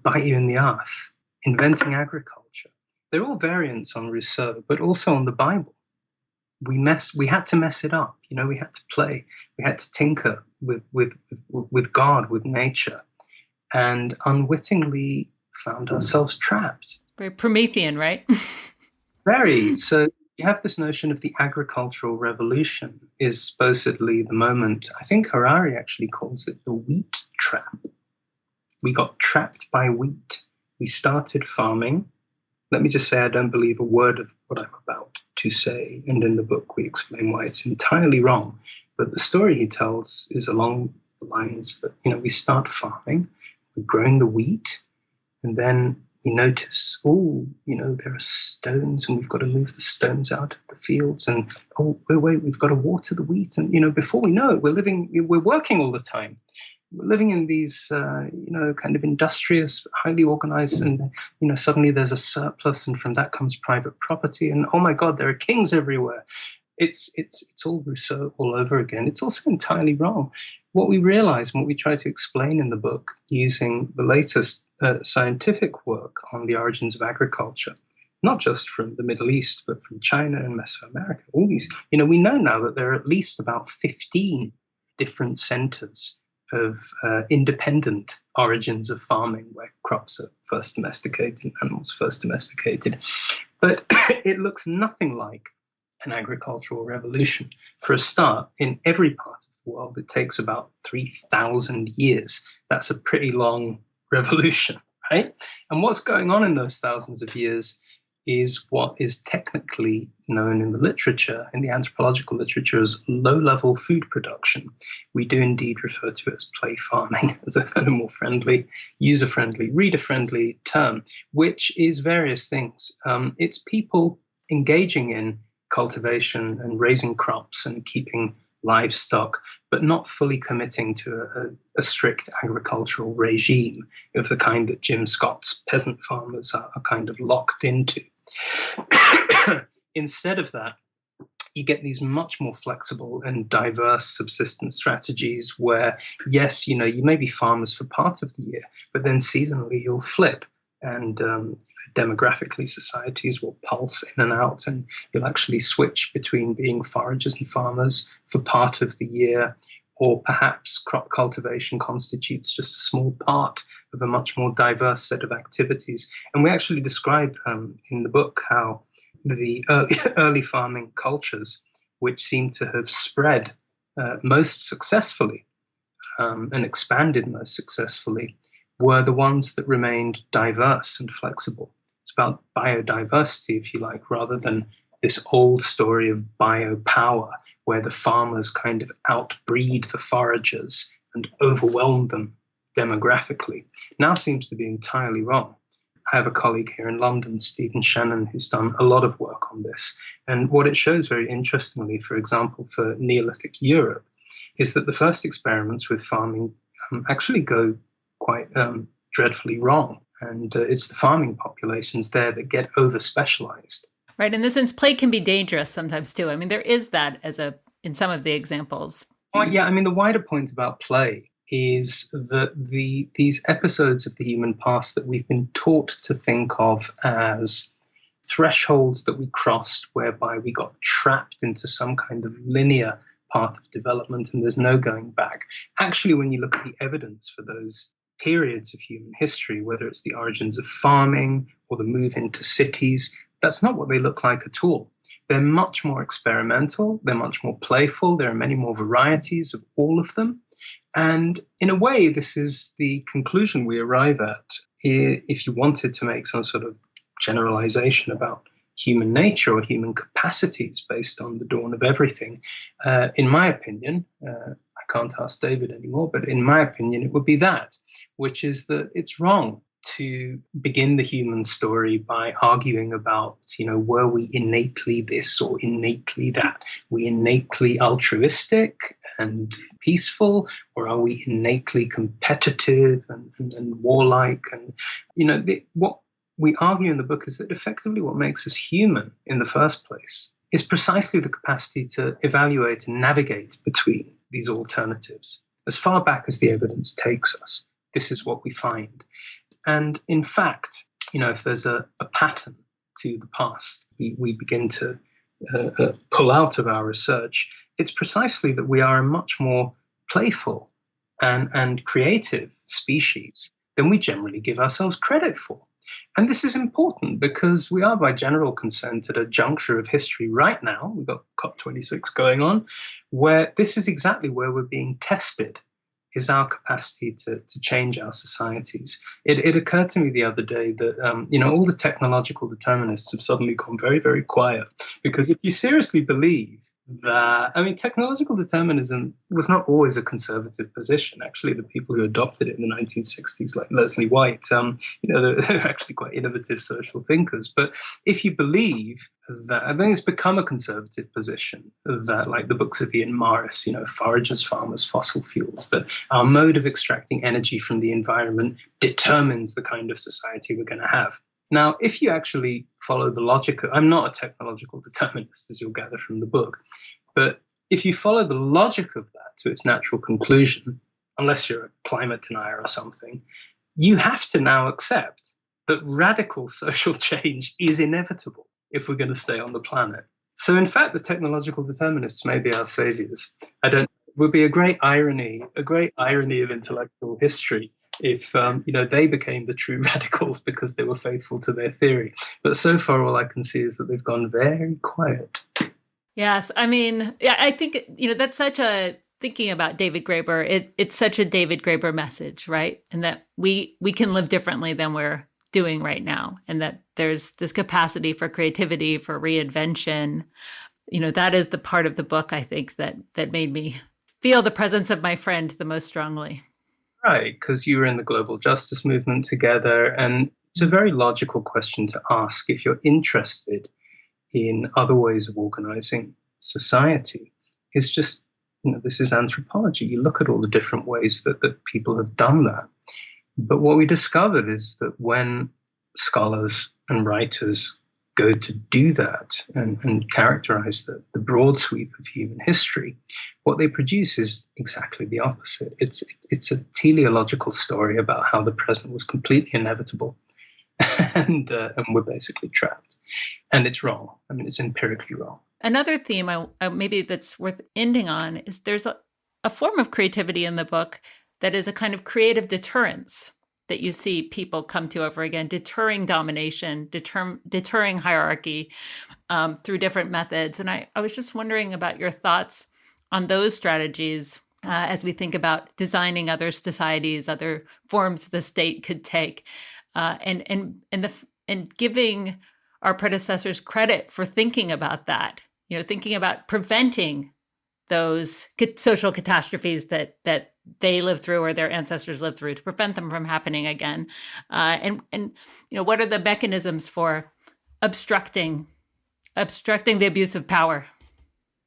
bite you in the ass. Inventing agriculture. They're all variants on Rousseau, but also on the Bible. We had to mess it up. We had to play. We had to tinker with God, with nature, and unwittingly found ourselves trapped.
Very Promethean, right?
Very. So you have this notion of the agricultural revolution is supposedly the moment. I think Harari actually calls it the wheat trap. We got trapped by wheat. We started farming. Let me just say I don't believe a word of what I'm about to say. And in the book, we explain why it's entirely wrong. But the story he tells is along the lines that, we start farming, we're growing the wheat, and then we notice, there are stones, and we've got to move the stones out of the fields. And, wait, we've got to water the wheat. And, before we know it, we're working all the time. We're living in these, kind of industrious, highly organized, and, suddenly there's a surplus, and from that comes private property. And, oh my God, there are kings everywhere. It's all Rousseau all over again. It's also entirely wrong. What we realize and what we try to explain in the book using the latest scientific work on the origins of agriculture, not just from the Middle East, but from China and Mesoamerica, all these, we know now that there are at least about 15 different centers of independent origins of farming where crops are first domesticated and animals first domesticated. But it looks nothing like an agricultural revolution. For a start, in every part of the world, it takes about 3,000 years. That's a pretty long revolution, right? And what's going on in those thousands of years is what is technically known in the literature, in the anthropological literature, as low-level food production. We do indeed refer to it as play farming, as a kind of more friendly, user-friendly, reader-friendly term, which is various things. It's people engaging in cultivation and raising crops and keeping livestock, but not fully committing to a strict agricultural regime of the kind that Jim Scott's peasant farmers are kind of locked into. Instead of that, you get these much more flexible and diverse subsistence strategies where, yes, you may be farmers for part of the year, but then seasonally you'll flip. And demographically, societies will pulse in and out, and you'll actually switch between being foragers and farmers for part of the year, or perhaps crop cultivation constitutes just a small part of a much more diverse set of activities. And we actually describe in the book how the early farming cultures, which seem to have spread most successfully and expanded most successfully, were the ones that remained diverse and flexible. It's about biodiversity, if you like, rather than this old story of biopower, where the farmers kind of outbreed the foragers and overwhelm them demographically. Now seems to be entirely wrong. I have a colleague here in London, Stephen Shannon, who's done a lot of work on this. And what it shows very interestingly, for example, for Neolithic Europe, is that the first experiments with farming actually go quite dreadfully wrong. And it's the farming populations there that get over-specialized.
Right. In this sense, play can be dangerous sometimes, too. I mean, there is that in some of the examples.
Well, yeah, I mean, the wider point about play is that these episodes of the human past that we've been taught to think of as thresholds that we crossed, whereby we got trapped into some kind of linear path of development and there's no going back. Actually, when you look at the evidence for those periods of human history, whether it's the origins of farming or the move into cities, that's not what they look like at all. They're much more experimental, they're much more playful, there are many more varieties of all of them. And in a way, this is the conclusion we arrive at if you wanted to make some sort of generalization about human nature or human capacities based on the dawn of everything. In my opinion, I can't ask David anymore, but in my opinion, it would be that, which is that it's wrong to begin the human story by arguing about, were we innately this or innately that? We innately altruistic and peaceful, or are we innately competitive and warlike? And, what we argue in the book is that effectively what makes us human in the first place is precisely the capacity to evaluate and navigate between these alternatives. As far back as the evidence takes us, this is what we find. And in fact, if there's a pattern to the past, we begin to pull out of our research, it's precisely that we are a much more playful and creative species than we generally give ourselves credit for. And this is important because we are, by general consent, at a juncture of history right now, we've got COP26 going on, where this is exactly where we're being tested, is our capacity to change our societies. It occurred to me the other day that, all the technological determinists have suddenly gone very, very quiet. Because if you seriously believe that, technological determinism was not always a conservative position. Actually, the people who adopted it in the 1960s, like Leslie White, they're actually quite innovative social thinkers. But if you believe that, I think it's become a conservative position that, like the books of Ian Morris, foragers, farmers, fossil fuels, that our mode of extracting energy from the environment determines the kind of society we're going to have. Now, if you actually follow the logic I'm not a technological determinist, as you'll gather from the book, but if you follow the logic of that to its natural conclusion, unless you're a climate denier or something, you have to now accept that radical social change is inevitable if we're going to stay on the planet. So, in fact, the technological determinists may be our saviors. It would be a great irony of intellectual history if they became the true radicals because they were faithful to their theory. But so far, all I can see is that they've gone very quiet.
Yes, I think that's such a thinking about David Graeber, it's such a David Graeber message, right? And that we can live differently than we're doing right now, and that there's this capacity for creativity, for reinvention. That is the part of the book, I think, that made me feel the presence of my friend the most strongly.
Right, because you were in the global justice movement together, and it's a very logical question to ask if you're interested in other ways of organizing society. It's just, this is anthropology. You look at all the different ways that people have done that. But what we discovered is that when scholars and writers go to do that and characterize the broad sweep of human history, what they produce is exactly the opposite. It's a teleological story about how the present was completely inevitable, and we're basically trapped. And it's wrong. I mean, it's empirically wrong.
Another theme maybe that's worth ending on is there's a form of creativity in the book that is a kind of creative deterrence that you see people come to over again, deterring domination, deterring hierarchy through different methods. And I was just wondering about your thoughts on those strategies as we think about designing other societies, other forms the state could take, and giving our predecessors credit for thinking about that, thinking about preventing those social catastrophes that they lived through or their ancestors lived through, to prevent them from happening again. And what are the mechanisms for obstructing the abuse of power?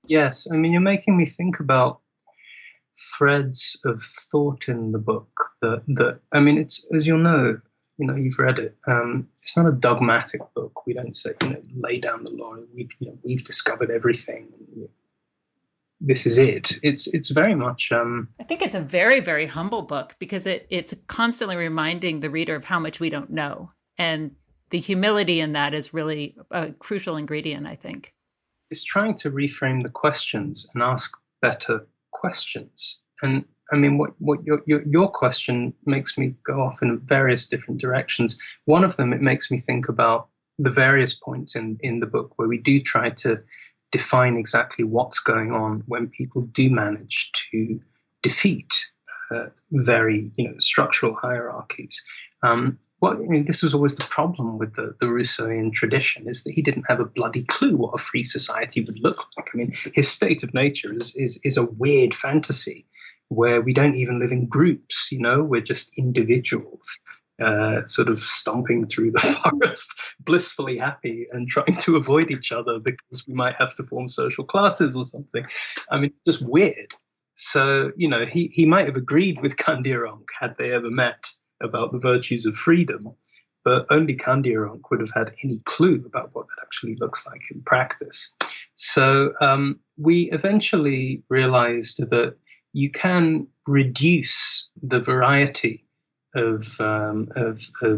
Yes, I mean, you're making me think about threads of thought in the book that I mean, it's, as you'll know, you've read it. It's not a dogmatic book. We don't say, lay down the law. We've discovered everything. This is it. It's very much.
I think it's a very, very humble book because it's constantly reminding the reader of how much we don't know, and the humility in that is really a crucial ingredient, I think.
It's trying to reframe the questions and ask better questions. And I mean, what your question makes me go off in various different directions. One of them, it makes me think about the various points in the book where we do try to define exactly what's going on when people do manage to defeat very structural hierarchies. This was always the problem with the Rousseauian tradition, is that he didn't have a bloody clue what a free society would look like. I mean, his state of nature is a weird fantasy where we don't even live in groups, we're just individuals. Sort of stomping through the forest, blissfully happy and trying to avoid each other because we might have to form social classes or something. I mean, it's just weird. So, he might have agreed with Kandiaronk had they ever met about the virtues of freedom, but only Kandiaronk would have had any clue about what that actually looks like in practice. So we eventually realized that you can reduce the variety of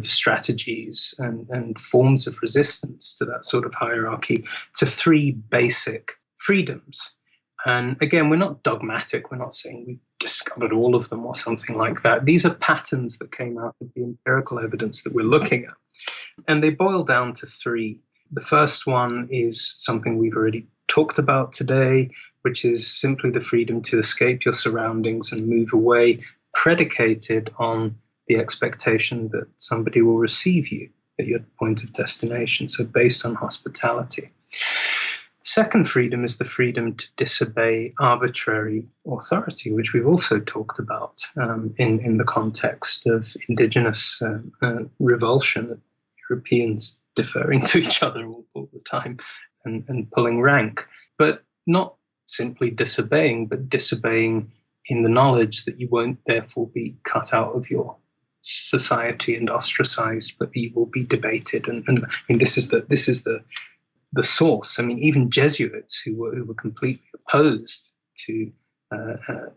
strategies and forms of resistance to that sort of hierarchy to three basic freedoms. And again, we're not dogmatic. We're not saying we've discovered all of them or something like that. These are patterns that came out of the empirical evidence that we're looking at. And they boil down to three. The first one is something we've already talked about today, which is simply the freedom to escape your surroundings and move away, predicated on the expectation that somebody will receive you at your point of destination, so based on hospitality. Second freedom is the freedom to disobey arbitrary authority, which we've also talked about in the context of indigenous revulsion, Europeans deferring to each other all the time and pulling rank, but not simply disobeying, but disobeying in the knowledge that you won't therefore be cut out of your society and ostracized, but you will be debated. And I mean, this is the source. I mean, even Jesuits who were completely opposed to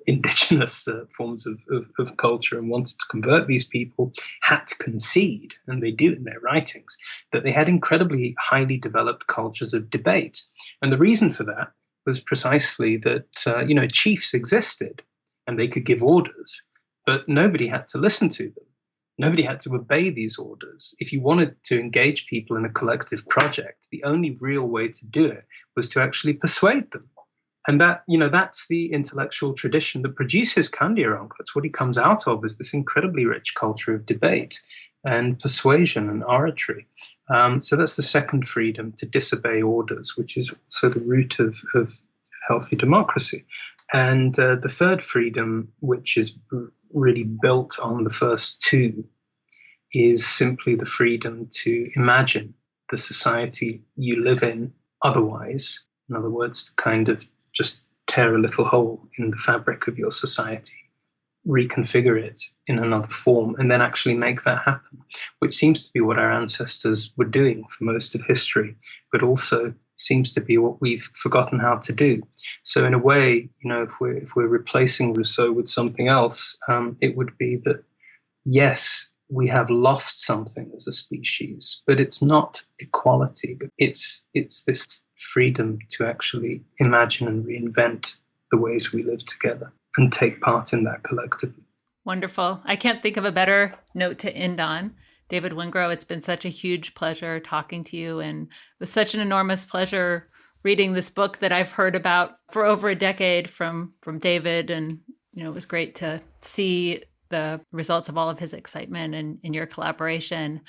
indigenous forms of culture and wanted to convert these people had to concede, and they do in their writings, that they had incredibly highly developed cultures of debate. And the reason for that was precisely that, chiefs existed and they could give orders, but nobody had to listen to them. Nobody had to obey these orders. If you wanted to engage people in a collective project, the only real way to do it was to actually persuade them. And that, that's the intellectual tradition that produces Kandiaronk. That's what he comes out of, is this incredibly rich culture of debate and persuasion and oratory. So that's the second freedom, to disobey orders, which is also the root of healthy democracy. And the third freedom, which is really built on the first two, is simply the freedom to imagine the society you live in otherwise. In other words, to kind of just tear a little hole in the fabric of your society, reconfigure it in another form, and then actually make that happen, which seems to be what our ancestors were doing for most of history, but also seems to be what we've forgotten how to do. So in a way, if we're replacing Rousseau with something else, it would be that, yes, we have lost something as a species, but it's not equality. It's this freedom to actually imagine and reinvent the ways we live together and take part in that collectively.
Wonderful. I can't think of a better note to end on. David Wengrow, it's been such a huge pleasure talking to you, and it was such an enormous pleasure reading this book that I've heard about for over a decade from David. And, it was great to see the results of all of his excitement and in your collaboration.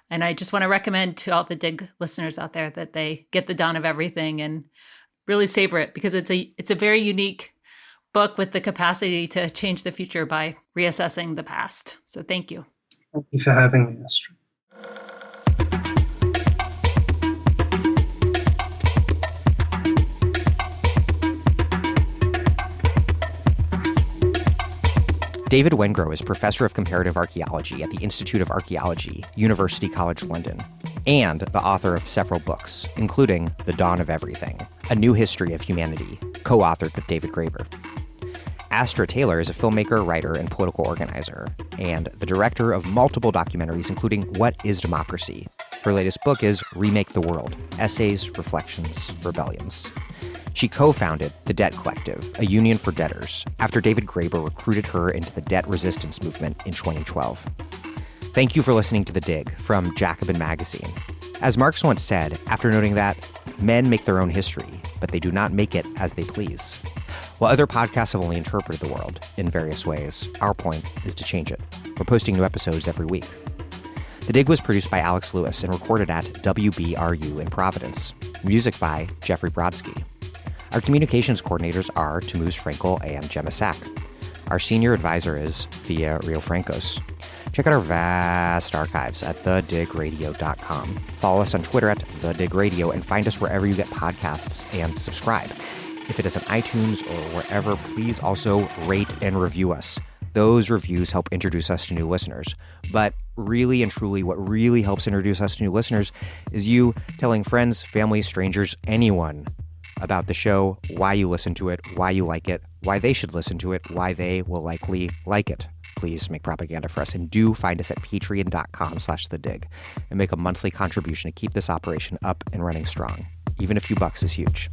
And I just want to recommend to all the Dig listeners out there that they get The Dawn of Everything and really savor it, because it's a very unique book with the capacity to change the future by reassessing the past. So thank you.
Thank you for having me, Astra.
David Wengrow is professor of comparative archaeology at the Institute of Archaeology, University College London, and the author of several books, including The Dawn of Everything, A New History of Humanity, co-authored with David Graeber. Astra Taylor is a filmmaker, writer, and political organizer, and the director of multiple documentaries, including What is Democracy? Her latest book is Remake the World: Essays, Reflections, Rebellions. She co-founded The Debt Collective, a union for debtors, after David Graeber recruited her into the debt resistance movement in 2012. Thank you for listening to The Dig from Jacobin Magazine. As Marx once said, after noting that men make their own history, but they do not make it as they please. While other podcasts have only interpreted the world in various ways, our point is to change it. We're posting new episodes every week. The Dig was produced by Alex Lewis and recorded at WBRU in Providence. Music by Jeffrey Brodsky. Our communications coordinators are Tamuz Frankel and Gemma Sack. Our senior advisor is Thea Riofrancos. Check out our vast archives at thedigradio.com. Follow us on Twitter at thedigradio and find us wherever you get podcasts and subscribe. If it is on iTunes or wherever, please also rate and review us. Those reviews help introduce us to new listeners. But really and truly, what really helps introduce us to new listeners is you telling friends, family, strangers, anyone about the show, why you listen to it, why you like it, why they should listen to it, why they will likely like it. Please make propaganda for us, and do find us at patreon.com/thedig and make a monthly contribution to keep this operation up and running strong. Even a few bucks is huge.